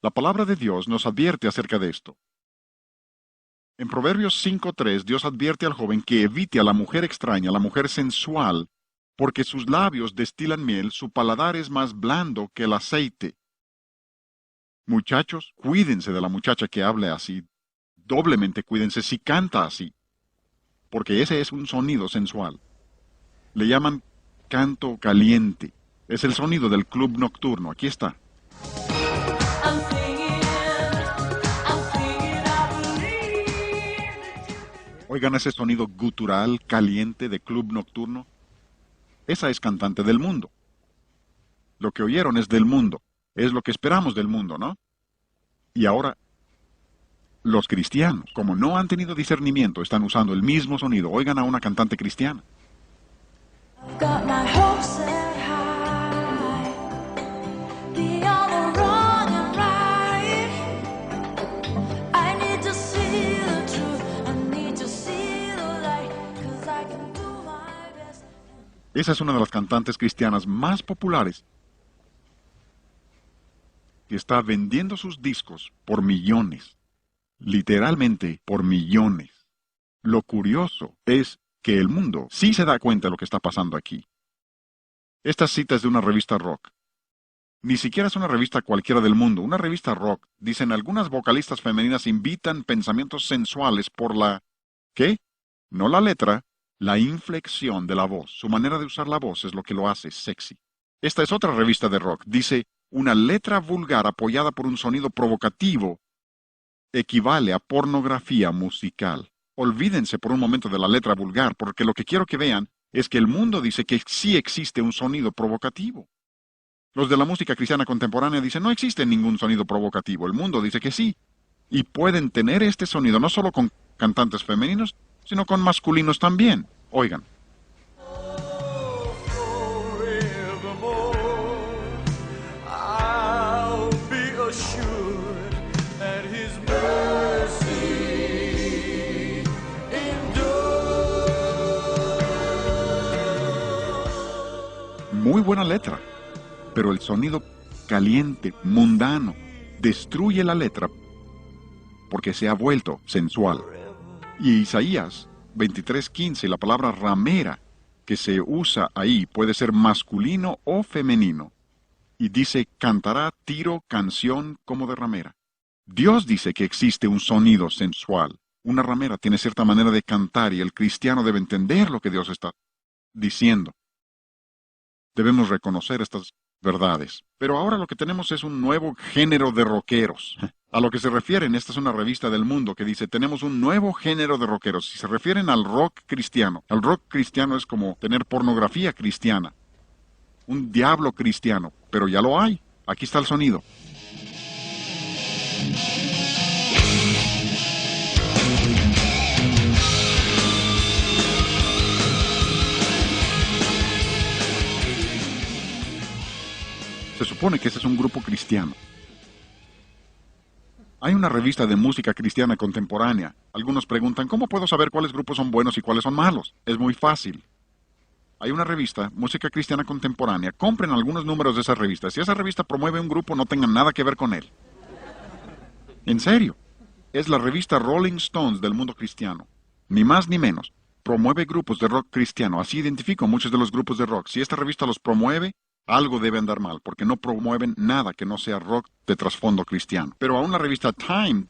La palabra de Dios nos advierte acerca de esto. En Proverbios 5:3, Dios advierte al joven que evite a la mujer extraña, a la mujer sensual, porque sus labios destilan miel, su paladar es más blando que el aceite. Muchachos, cuídense de la muchacha que hable así. Doblemente cuídense si canta así, porque ese es un sonido sensual. Le llaman canto caliente. Es el sonido del club nocturno. Aquí está. I'm thinking, I believe that you Oigan ese sonido gutural, caliente de club nocturno. Esa es cantante del mundo. Lo que oyeron es del mundo. Es lo que esperamos del mundo, ¿no? Y ahora, Los cristianos, como no han tenido discernimiento, están usando el mismo sonido. Oigan a una cantante cristiana. I've got my hopes set high beyond the wrong and right. I need to see the truth. I need to see the light. 'Cause I can do my best. Esa es una de las cantantes cristianas más populares, que está vendiendo sus discos por millones. Literalmente por millones. Lo curioso es que el mundo sí se da cuenta de lo que está pasando aquí. Esta cita es de una revista rock. Ni siquiera es una revista cualquiera del mundo, una revista rock. Dicen, algunas vocalistas femeninas invitan pensamientos sensuales por la... ¿Qué? No la letra, la inflexión de la voz. Su manera de usar la voz es lo que lo hace sexy. Esta es otra revista de rock. Dice, una letra vulgar apoyada por un sonido provocativo equivale a pornografía musical. Olvídense por un momento de la letra vulgar, porque lo que quiero que vean es que el mundo dice que sí existe un sonido provocativo. Los de la música cristiana contemporánea dicen, no existe ningún sonido provocativo. El mundo dice que sí. Y pueden tener este sonido no solo con cantantes femeninos, sino con masculinos también. Oigan. Muy buena letra, pero el sonido caliente, mundano, destruye la letra porque se ha vuelto sensual. Y Isaías 23:15, la palabra ramera que se usa ahí puede ser masculino o femenino. Y dice, cantará tiro, canción como de ramera. Dios dice que existe un sonido sensual. Una ramera tiene cierta manera de cantar y el cristiano debe entender lo que Dios está diciendo. Debemos reconocer estas verdades. Pero ahora lo que tenemos es un nuevo género de rockeros. A lo que se refieren, esta es una revista del mundo que dice, tenemos un nuevo género de rockeros. Si se refieren al rock cristiano, el rock cristiano es como tener pornografía cristiana. Un diablo cristiano, pero ya lo hay. Aquí está el sonido. Se supone que ese es un grupo cristiano. Hay una revista de música cristiana contemporánea. Algunos preguntan, ¿cómo puedo saber cuáles grupos son buenos y cuáles son malos? Es muy fácil. Hay una revista, Música Cristiana Contemporánea. Compren algunos números de esa revista. Si esa revista promueve un grupo, no tengan nada que ver con él. En serio. Es la revista Rolling Stones del mundo cristiano. Ni más ni menos. Promueve grupos de rock cristiano. Así identifico muchos de los grupos de rock. Si esta revista los promueve, algo debe andar mal, porque no promueven nada que no sea rock de trasfondo cristiano. Pero aún la revista Time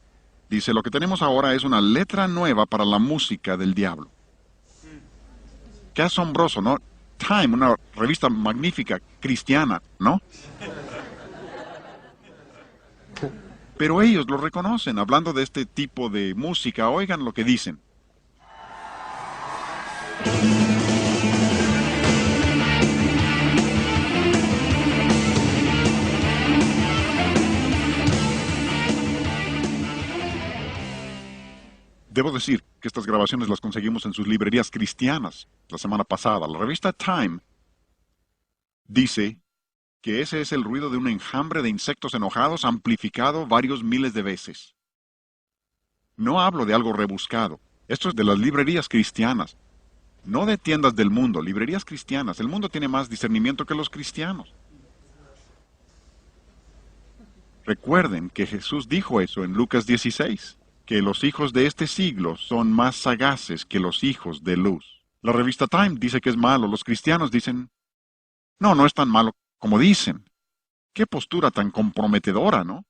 dice, lo que tenemos ahora es una letra nueva para la música del diablo. Qué asombroso, ¿no? Time, una revista magnífica, cristiana, ¿no? Pero ellos lo reconocen, hablando de este tipo de música. Oigan lo que dicen. Debo decir que estas grabaciones las conseguimos en sus librerías cristianas la semana pasada. La revista Time dice que ese es el ruido de un enjambre de insectos enojados amplificado varios miles de veces. No hablo de algo rebuscado. Esto es de las librerías cristianas. No de tiendas del mundo, librerías cristianas. El mundo tiene más discernimiento que los cristianos. Recuerden que Jesús dijo eso en Lucas 16. Que los hijos de este siglo son más sagaces que los hijos de luz. La revista Time dice que es malo, los cristianos dicen, no, no es tan malo como dicen. Qué postura tan comprometedora, ¿no?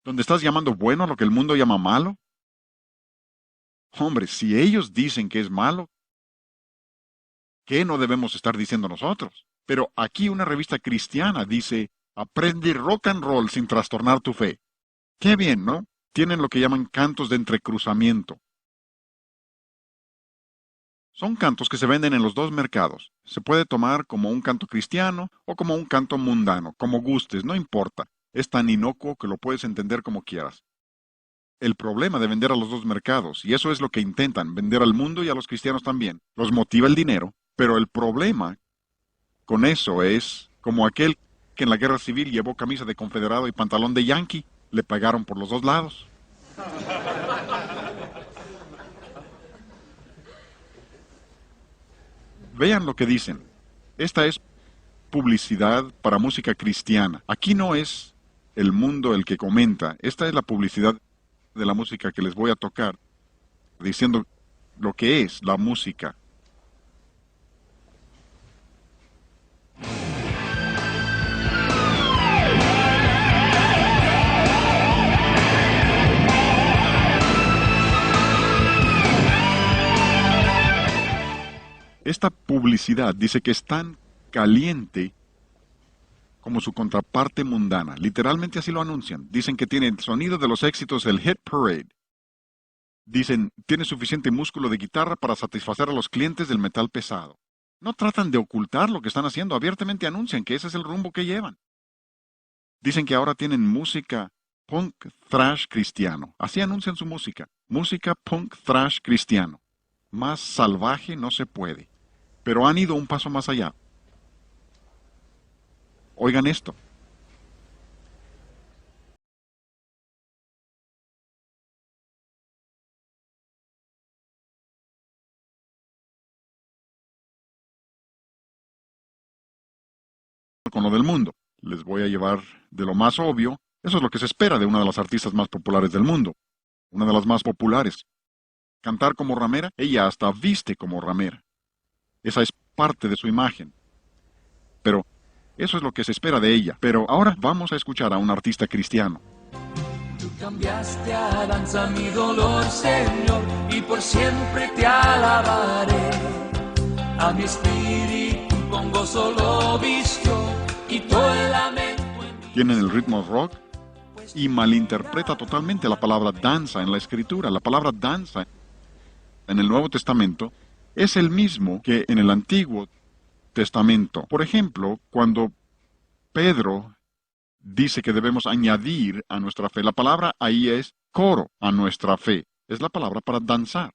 ¿Donde estás llamando bueno a lo que el mundo llama malo? Hombre, si ellos dicen que es malo, ¿qué no debemos estar diciendo nosotros? Pero aquí una revista cristiana dice, aprende rock and roll sin trastornar tu fe. Qué bien, ¿no? Tienen lo que llaman cantos de entrecruzamiento. Son cantos que se venden en los dos mercados. Se puede tomar como un canto cristiano o como un canto mundano, como gustes, no importa. Es tan inocuo que lo puedes entender como quieras. el problema de vender a los dos mercados, y eso es lo que intentan, vender al mundo y a los cristianos también. Los motiva el dinero, pero el problema con eso es como aquel que en la guerra civil llevó camisa de confederado y pantalón de yankee. Le pagaron por los dos lados. Vean lo que dicen. Esta es publicidad para música cristiana. Aquí no es el mundo el que comenta. Esta es la publicidad de la música que les voy a tocar, diciendo lo que es la música. Esta publicidad dice que es tan caliente como su contraparte mundana. Literalmente así lo anuncian. Dicen que tiene el sonido de los éxitos del Hit Parade. Dicen, tiene suficiente músculo de guitarra para satisfacer a los clientes del metal pesado. No tratan de ocultar lo que están haciendo, abiertamente anuncian que ese es el rumbo que llevan. Dicen que ahora tienen música punk thrash cristiano. Así anuncian su música. Música punk thrash cristiano. Más salvaje no se puede. Pero han ido un paso más allá. Oigan esto. Con lo del mundo. Les voy a llevar de lo más obvio. Eso es lo que se espera de una de las artistas más populares del mundo. Una de las más populares. Cantar como ramera, ella hasta viste como ramera. Esa es parte de su imagen. Pero eso es lo que se espera de ella. Pero ahora vamos a escuchar a un artista cristiano. Tú cambiaste a danza mi dolor, Señor, y por siempre te alabaré. A mi espíritu con gozo lo vistió, quitó el lamento en mí. Tienen el ritmo rock y malinterpreta totalmente la palabra danza en la Escritura. La palabra danza en el Nuevo Testamento es el mismo que en el Antiguo Testamento. Por ejemplo, cuando Pedro dice que debemos añadir a nuestra fe, la palabra ahí es coro a nuestra fe. Es la palabra para danzar.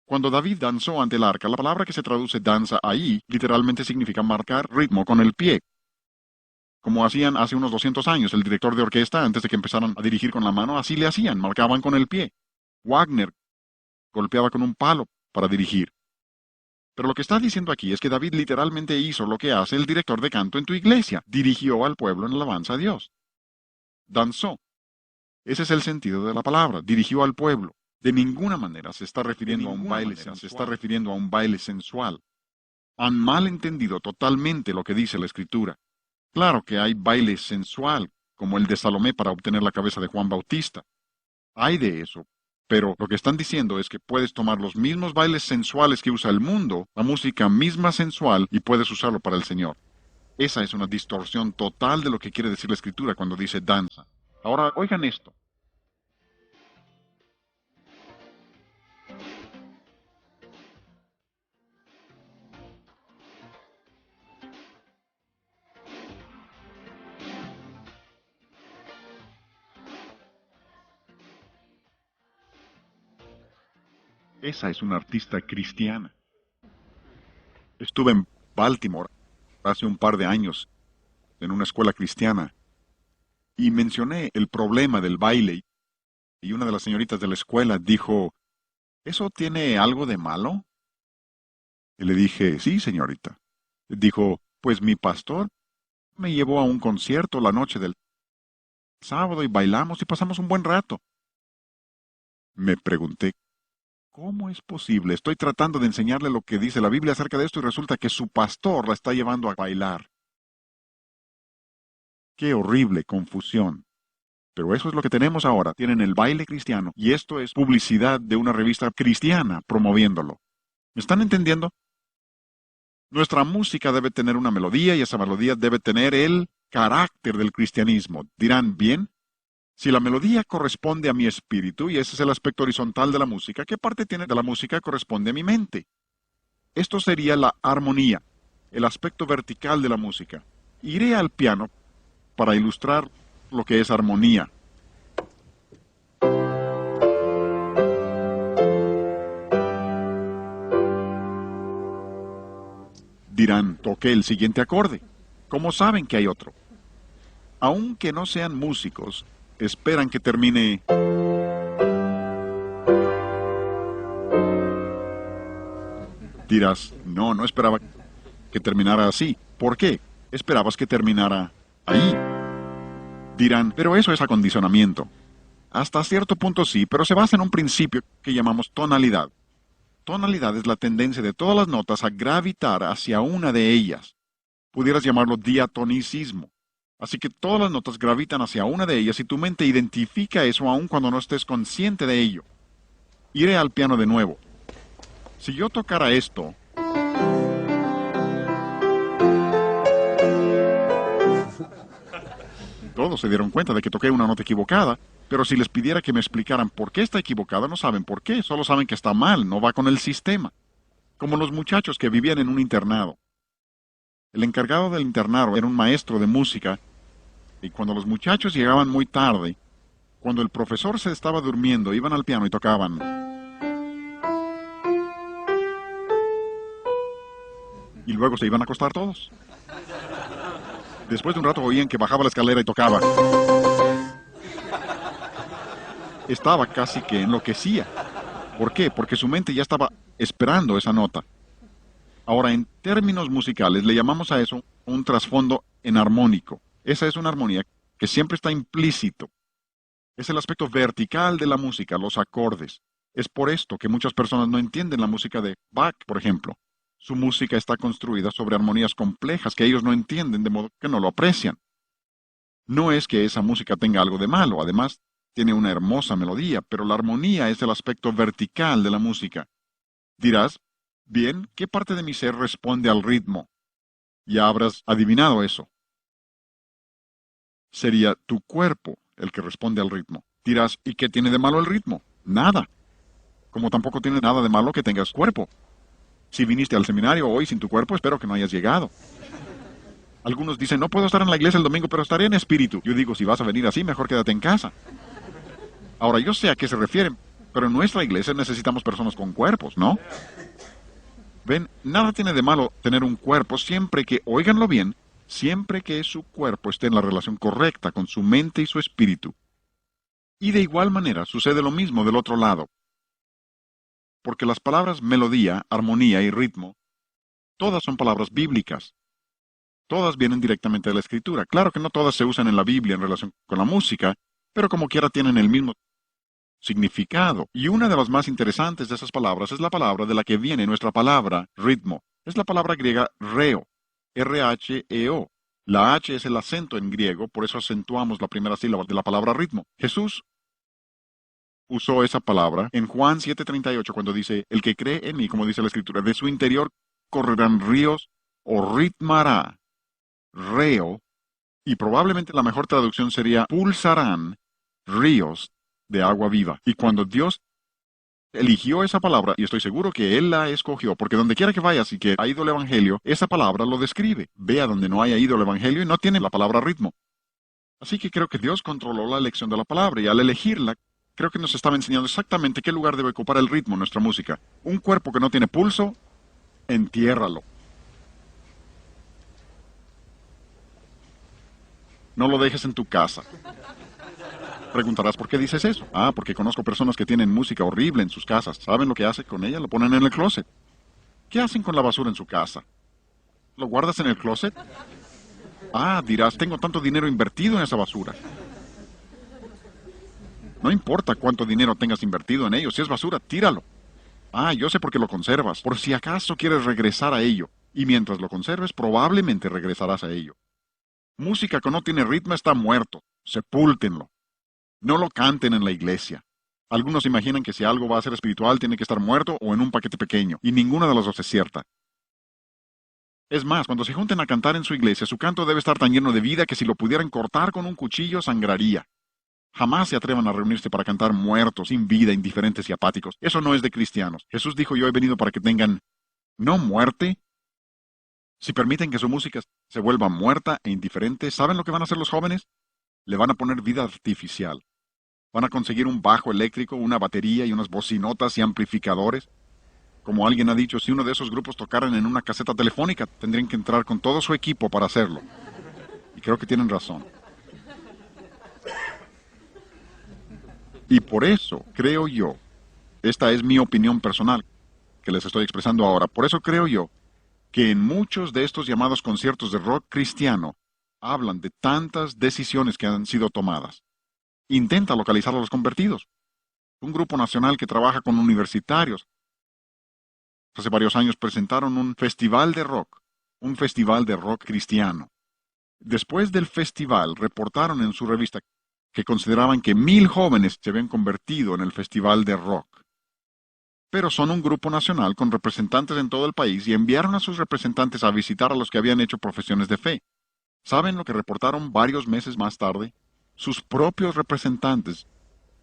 Cuando David danzó ante el arca, la palabra que se traduce danza ahí literalmente significa marcar ritmo con el pie. Como hacían hace unos 200 años el director de orquesta antes de que empezaran a dirigir con la mano, así le hacían, marcaban con el pie. Wagner golpeaba con un palo para dirigir. Pero lo que está diciendo aquí es que David literalmente hizo lo que hace el director de canto en tu iglesia. Dirigió al pueblo en alabanza a Dios. Danzó. Ese es el sentido de la palabra. Dirigió al pueblo. De ninguna manera se está refiriendo a un baile, se está refiriendo a un baile sensual. Han malentendido totalmente lo que dice la Escritura. Claro que hay baile sensual, como el de Salomé para obtener la cabeza de Juan Bautista. Hay de eso. Pero lo que están diciendo es que puedes tomar los mismos bailes sensuales que usa el mundo, la música misma sensual, y puedes usarlo para el Señor. Esa es una distorsión total de lo que quiere decir la Escritura cuando dice danza. Ahora, oigan esto. Esa es una artista cristiana. Estuve en Baltimore hace un par de años, en una escuela cristiana, y mencioné el problema del baile, y una de las señoritas de la escuela dijo, ¿eso tiene algo de malo? Y le dije, sí, señorita. Dijo, pues mi pastor me llevó a un concierto la noche del sábado y bailamos y pasamos un buen rato. Me pregunté, ¿cómo es posible? Estoy tratando de enseñarle lo que dice la Biblia acerca de esto y resulta que su pastor la está llevando a bailar. ¡Qué horrible confusión! Pero eso es lo que tenemos ahora. Tienen el baile cristiano y esto es publicidad de una revista cristiana promoviéndolo. ¿Me están entendiendo? Nuestra música debe tener una melodía y esa melodía debe tener el carácter del cristianismo. Dirán, bien, si la melodía corresponde a mi espíritu, y ese es el aspecto horizontal de la música, ¿qué parte tiene de la música corresponde a mi mente? Esto sería la armonía, el aspecto vertical de la música. Iré al piano para ilustrar lo que es armonía. Dirán, toqué el siguiente acorde. ¿Cómo saben que hay otro? Aunque no sean músicos, esperan que termine... Dirás, no esperaba que terminara así. ¿Por qué? Esperabas que terminara ahí. Dirán, pero eso es acondicionamiento. Hasta cierto punto sí, pero se basa en un principio que llamamos tonalidad. Tonalidad es la tendencia de todas las notas a gravitar hacia una de ellas. Pudieras llamarlo diatonicismo. Así que todas las notas gravitan hacia una de ellas y tu mente identifica eso aun cuando no estés consciente de ello. Iré al piano de nuevo. Si yo tocara esto, todos se dieron cuenta de que toqué una nota equivocada, pero si les pidiera que me explicaran por qué está equivocada, no saben por qué, solo saben que está mal, no va con el sistema. Como los muchachos que vivían en un internado. El encargado del internado era un maestro de música, y cuando los muchachos llegaban muy tarde, cuando el profesor se estaba durmiendo, iban al piano y tocaban. Y luego se iban a acostar todos. Después de un rato oían que bajaba la escalera y tocaba. Estaba casi que enloquecía. ¿Por qué? Porque su mente ya estaba esperando esa nota. Ahora, en términos musicales, le llamamos a eso un trasfondo enarmónico. Esa es una armonía que siempre está implícito. Es el aspecto vertical de la música, los acordes. Es por esto que muchas personas no entienden la música de Bach, por ejemplo. Su música está construida sobre armonías complejas que ellos no entienden, de modo que no lo aprecian. No es que esa música tenga algo de malo, además, tiene una hermosa melodía, pero la armonía es el aspecto vertical de la música. Dirás, bien, ¿qué parte de mi ser responde al ritmo? Ya habrás adivinado eso. Sería tu cuerpo el que responde al ritmo. Dirás, ¿y qué tiene de malo el ritmo? Nada. Como tampoco tiene nada de malo que tengas cuerpo. Si viniste al seminario hoy sin tu cuerpo, espero que no hayas llegado. Algunos dicen, no puedo estar en la iglesia el domingo, pero estaré en espíritu. Yo digo, si vas a venir así, mejor quédate en casa. Ahora, yo sé a qué se refieren, pero en nuestra iglesia necesitamos personas con cuerpos, ¿no? Ven, nada tiene de malo tener un cuerpo siempre que, óiganlo bien, siempre que su cuerpo esté en la relación correcta con su mente y su espíritu. Y de igual manera sucede lo mismo del otro lado. Porque las palabras melodía, armonía y ritmo, todas son palabras bíblicas. Todas vienen directamente de la Escritura. Claro que no todas se usan en la Biblia en relación con la música, pero como quiera tienen el mismo significado. Y una de las más interesantes de esas palabras es la palabra de la que viene nuestra palabra, ritmo. Es la palabra griega reo, R-H-E-O. La H es el acento en griego, por eso acentuamos la primera sílaba de la palabra ritmo. Jesús usó esa palabra en Juan 7:38 cuando dice, el que cree en mí, como dice la Escritura, de su interior correrán ríos o ritmará, reo, y probablemente la mejor traducción sería pulsarán ríos de agua viva. Y cuando Dios eligió esa palabra, y estoy seguro que Él la escogió, porque donde quiera que vayas y que ha ido el Evangelio, esa palabra lo describe. Ve a donde no haya ido el Evangelio y no tiene la palabra ritmo. Así que creo que Dios controló la elección de la palabra, y al elegirla, creo que nos estaba enseñando exactamente qué lugar debe ocupar el ritmo en nuestra música. Un cuerpo que no tiene pulso, entiérralo. No lo dejes en tu casa. Preguntarás, ¿por qué dices eso? Ah, porque conozco personas que tienen música horrible en sus casas. ¿Saben lo que hacen con ella? Lo ponen en el closet. ¿Qué hacen con la basura en su casa? ¿Lo guardas en el closet? Ah, dirás, tengo tanto dinero invertido en esa basura. No importa cuánto dinero tengas invertido en ello, si es basura, tíralo. Ah, yo sé por qué lo conservas, por si acaso quieres regresar a ello. Y mientras lo conserves, probablemente regresarás a ello. Música que no tiene ritmo está muerto. Sepúltenlo. No lo canten en la iglesia. Algunos imaginan que si algo va a ser espiritual tiene que estar muerto o en un paquete pequeño, y ninguna de las dos es cierta. Es más, cuando se junten a cantar en su iglesia, su canto debe estar tan lleno de vida que si lo pudieran cortar con un cuchillo sangraría. Jamás se atrevan a reunirse para cantar muertos, sin vida, indiferentes y apáticos. Eso no es de cristianos. Jesús dijo, yo he venido para que tengan, no muerte. Si permiten que su música se vuelva muerta e indiferente, ¿saben lo que van a hacer los jóvenes? Le van a poner vida artificial. Van a conseguir un bajo eléctrico, una batería y unas bocinotas y amplificadores. Como alguien ha dicho, si uno de esos grupos tocaran en una caseta telefónica, tendrían que entrar con todo su equipo para hacerlo. Y creo que tienen razón. Y por eso creo yo, esta es mi opinión personal que les estoy expresando ahora, por eso creo yo que en muchos de estos llamados conciertos de rock cristiano hablan de tantas decisiones que han sido tomadas. Intenta localizar a los convertidos. Un grupo nacional que trabaja con universitarios. Hace varios años presentaron un festival de rock cristiano. Después del festival reportaron en su revista que consideraban que 1,000 jóvenes se habían convertido en el festival de rock. Pero son un grupo nacional con representantes en todo el país y enviaron a sus representantes a visitar a los que habían hecho profesiones de fe. ¿Saben lo que reportaron varios meses más tarde? Sus propios representantes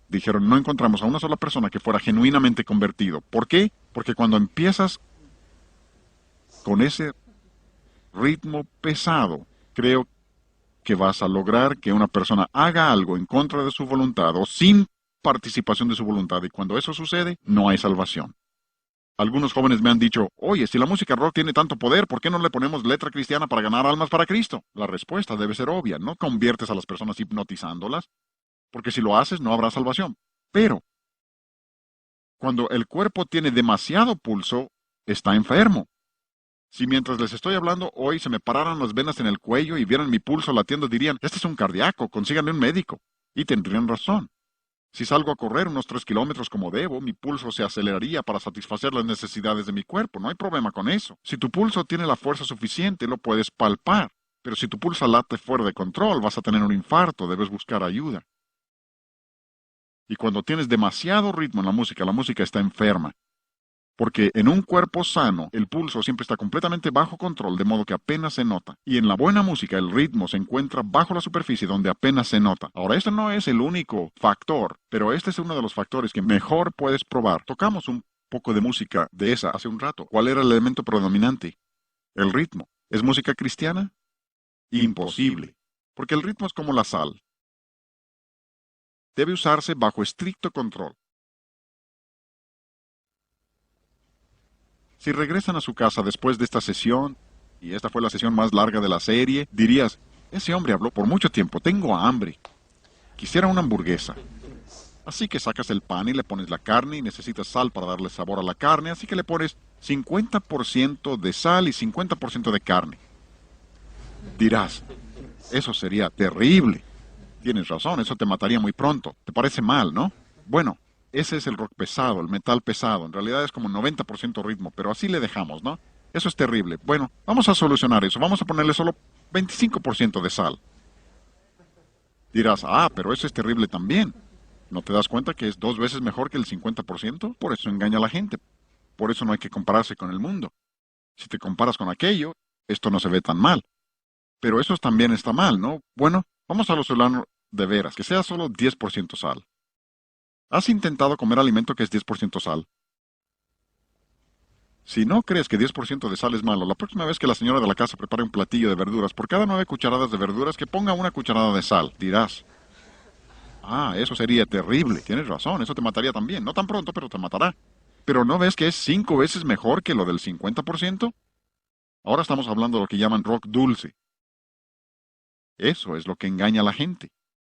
dijeron, no encontramos a una sola persona que fuera genuinamente convertido. ¿Por qué? Porque cuando empiezas con ese ritmo pesado, creo que vas a lograr que una persona haga algo en contra de su voluntad o sin participación de su voluntad, y cuando eso sucede, no hay salvación. Algunos jóvenes me han dicho, oye, si la música rock tiene tanto poder, ¿por qué no le ponemos letra cristiana para ganar almas para Cristo? La respuesta debe ser obvia, no conviertes a las personas hipnotizándolas, porque si lo haces no habrá salvación. Pero, cuando el cuerpo tiene demasiado pulso, está enfermo. Si mientras les estoy hablando hoy se me pararan las venas en el cuello y vieran mi pulso latiendo, dirían, este es un cardíaco, consíganle un médico. Y tendrían razón. Si salgo a correr unos 3 kilómetros como debo, mi pulso se aceleraría para satisfacer las necesidades de mi cuerpo. No hay problema con eso. Si tu pulso tiene la fuerza suficiente, lo puedes palpar. Pero si tu pulso late fuera de control, vas a tener un infarto, debes buscar ayuda. Y cuando tienes demasiado ritmo en la música está enferma. Porque en un cuerpo sano, el pulso siempre está completamente bajo control, de modo que apenas se nota. Y en la buena música, el ritmo se encuentra bajo la superficie, donde apenas se nota. Ahora, este no es el único factor, pero este es uno de los factores que mejor puedes probar. Tocamos un poco de música de esa hace un rato. ¿Cuál era el elemento predominante? El ritmo. ¿Es música cristiana? Imposible. Porque el ritmo es como la sal. Debe usarse bajo estricto control. Si regresan a su casa después de esta sesión, y esta fue la sesión más larga de la serie, dirías, ese hombre habló por mucho tiempo, tengo hambre. Quisiera una hamburguesa. Así que sacas el pan y le pones la carne y necesitas sal para darle sabor a la carne, así que le pones 50% de sal y 50% de carne. Dirás, eso sería terrible. Tienes razón, eso te mataría muy pronto. Te parece mal, ¿no? Bueno, ese es el rock pesado, el metal pesado. En realidad es como 90% ritmo, pero así le dejamos, ¿no? Eso es terrible. Bueno, vamos a solucionar eso. Vamos a ponerle solo 25% de sal. Dirás, pero eso es terrible también. ¿No te das cuenta que es 2 veces mejor que el 50%? Por eso engaña a la gente. Por eso no hay que compararse con el mundo. Si te comparas con aquello, esto no se ve tan mal. Pero eso también está mal, ¿no? Bueno, vamos a solucionarlo de veras, que sea solo 10% sal. ¿Has intentado comer alimento que es 10% sal? Si no crees que 10% de sal es malo, la próxima vez que la señora de la casa prepare un platillo de verduras, por cada 9 cucharadas de verduras, que ponga 1 cucharada de sal. Dirás, eso sería terrible. Tienes razón, eso te mataría también. No tan pronto, pero te matará. ¿Pero no ves que es 5 veces mejor que lo del 50%? Ahora estamos hablando de lo que llaman rock dulce. Eso es lo que engaña a la gente.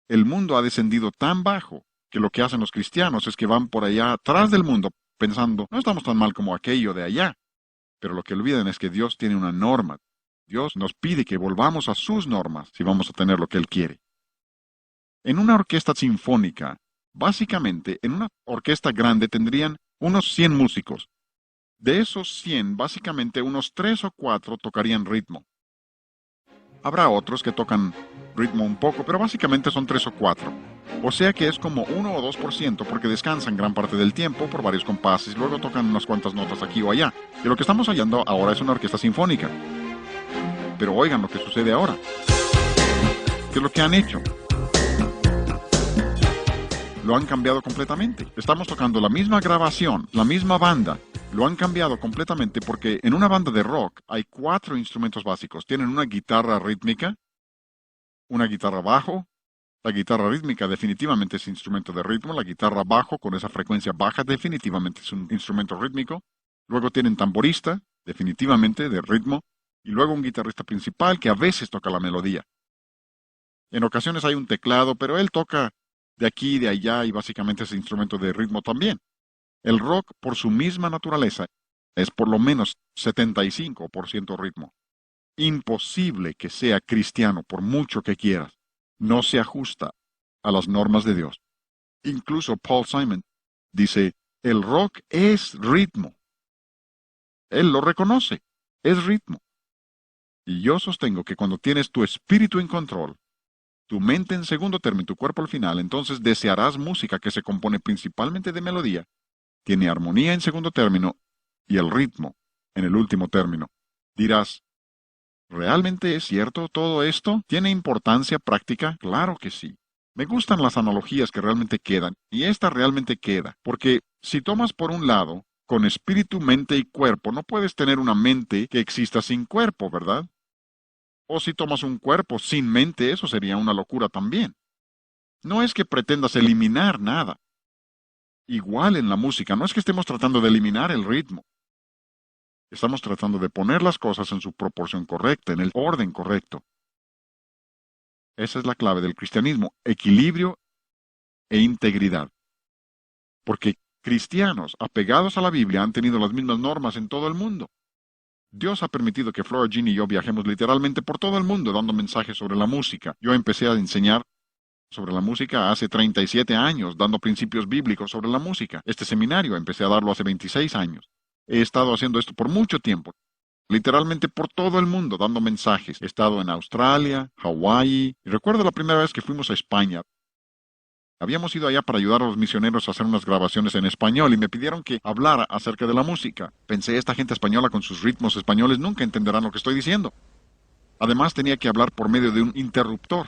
El mundo ha descendido tan bajo que lo que hacen los cristianos es que van por allá atrás del mundo pensando, no estamos tan mal como aquello de allá. Pero lo que olvidan es que Dios tiene una norma. Dios nos pide que volvamos a sus normas si vamos a tener lo que Él quiere. En una orquesta sinfónica, básicamente, en una orquesta grande tendrían unos 100 músicos. De esos 100, básicamente unos 3 o 4 tocarían ritmo. Habrá otros que tocan ritmo un poco, pero básicamente son 3 o 4. O sea que es como 1 o 2% porque descansan gran parte del tiempo por varios compases y luego tocan unas cuantas notas aquí o allá. Y lo que estamos hallando ahora es una orquesta sinfónica. Pero oigan lo que sucede ahora. ¿Qué es lo que han hecho? Lo han cambiado completamente. Estamos tocando la misma grabación, la misma banda. Lo han cambiado completamente porque en una banda de rock hay 4 instrumentos básicos. Tienen una guitarra rítmica, una guitarra bajo. La guitarra rítmica definitivamente es instrumento de ritmo. La guitarra bajo con esa frecuencia baja definitivamente es un instrumento rítmico. Luego tienen tamborista, definitivamente, de ritmo, y luego un guitarrista principal que a veces toca la melodía. En ocasiones hay un teclado, pero él toca de aquí y de allá y básicamente es instrumento de ritmo también. El rock, por su misma naturaleza, es por lo menos 75% ritmo. Imposible que sea cristiano por mucho que quieras. No se ajusta a las normas de Dios. Incluso Paul Simon dice, el rock es ritmo. Él lo reconoce, es ritmo. Y yo sostengo que cuando tienes tu espíritu en control, tu mente en segundo término y tu cuerpo al final, entonces desearás música que se compone principalmente de melodía, tiene armonía en segundo término y el ritmo en el último término. Dirás, ¿realmente es cierto todo esto? ¿Tiene importancia práctica? Claro que sí. Me gustan las analogías que realmente quedan, y esta realmente queda, porque si tomas por un lado, con espíritu, mente y cuerpo, no puedes tener una mente que exista sin cuerpo, ¿verdad? O si tomas un cuerpo sin mente, eso sería una locura también. No es que pretendas eliminar nada. Igual en la música, no es que estemos tratando de eliminar el ritmo. Estamos tratando de poner las cosas en su proporción correcta, en el orden correcto. Esa es la clave del cristianismo, equilibrio e integridad. Porque cristianos apegados a la Biblia han tenido las mismas normas en todo el mundo. Dios ha permitido que Flora, Jean y yo viajemos literalmente por todo el mundo dando mensajes sobre la música. Yo empecé a enseñar sobre la música hace 37 años, dando principios bíblicos sobre la música. Este seminario empecé a darlo hace 26 años. He estado haciendo esto por mucho tiempo, literalmente por todo el mundo, dando mensajes. He estado en Australia, Hawái, y recuerdo la primera vez que fuimos a España. Habíamos ido allá para ayudar a los misioneros a hacer unas grabaciones en español y me pidieron que hablara acerca de la música. Pensé, esta gente española con sus ritmos españoles nunca entenderán lo que estoy diciendo. Además tenía que hablar por medio de un interruptor.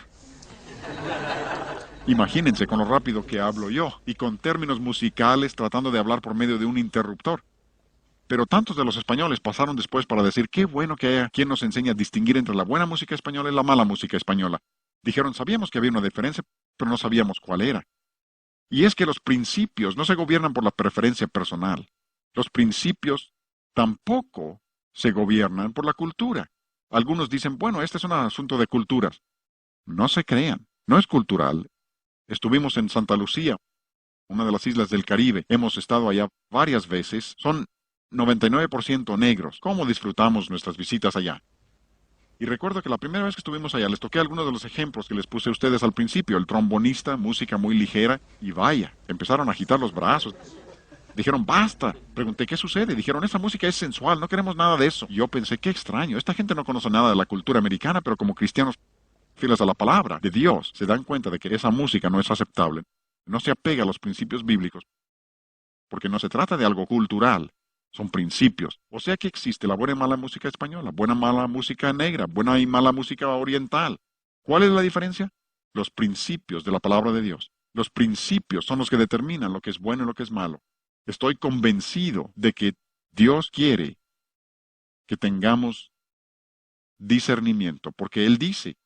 Imagínense con lo rápido que hablo yo y con términos musicales tratando de hablar por medio de un interruptor. Pero tantos de los españoles pasaron después para decir qué bueno que haya quien nos enseña a distinguir entre la buena música española y la mala música española. Dijeron, sabíamos que había una diferencia, pero no sabíamos cuál era. Y es que los principios no se gobiernan por la preferencia personal. Los principios tampoco se gobiernan por la cultura. Algunos dicen, bueno, este es un asunto de culturas. No se crean, no es cultural. Estuvimos en Santa Lucía, una de las islas del Caribe. Hemos estado allá varias veces. Son 99% negros. ¿Cómo disfrutamos nuestras visitas allá? Y recuerdo que la primera vez que estuvimos allá les toqué algunos de los ejemplos que les puse a ustedes al principio. El trombonista, música muy ligera, y vaya, empezaron a agitar los brazos. Dijeron, basta. Pregunté, ¿qué sucede? Dijeron, esa música es sensual, no queremos nada de eso. Y yo pensé, qué extraño, esta gente no conoce nada de la cultura americana, pero como cristianos fieles a la palabra de Dios, se dan cuenta de que esa música no es aceptable, no se apega a los principios bíblicos, porque no se trata de algo cultural, son principios. O sea que existe la buena y mala música española, buena y mala música negra, buena y mala música oriental. ¿Cuál es la diferencia? Los principios de la palabra de Dios. Los principios son los que determinan lo que es bueno y lo que es malo. Estoy convencido de que Dios quiere que tengamos discernimiento, porque Él dice,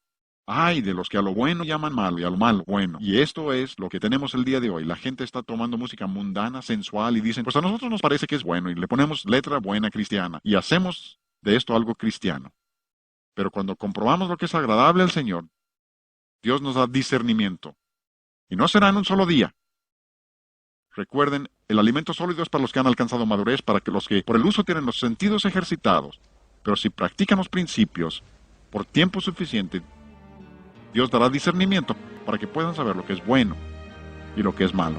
ay de los que a lo bueno llaman malo y a lo malo bueno. Y esto es lo que tenemos el día de hoy. La gente está tomando música mundana, sensual y dicen, pues a nosotros nos parece que es bueno y le ponemos letra buena cristiana y hacemos de esto algo cristiano. Pero cuando comprobamos lo que es agradable al Señor, Dios nos da discernimiento. Y no será en un solo día. Recuerden, el alimento sólido es para los que han alcanzado madurez, para que los que por el uso tienen los sentidos ejercitados. Pero si practican los principios por tiempo suficiente, Dios dará discernimiento para que puedan saber lo que es bueno y lo que es malo.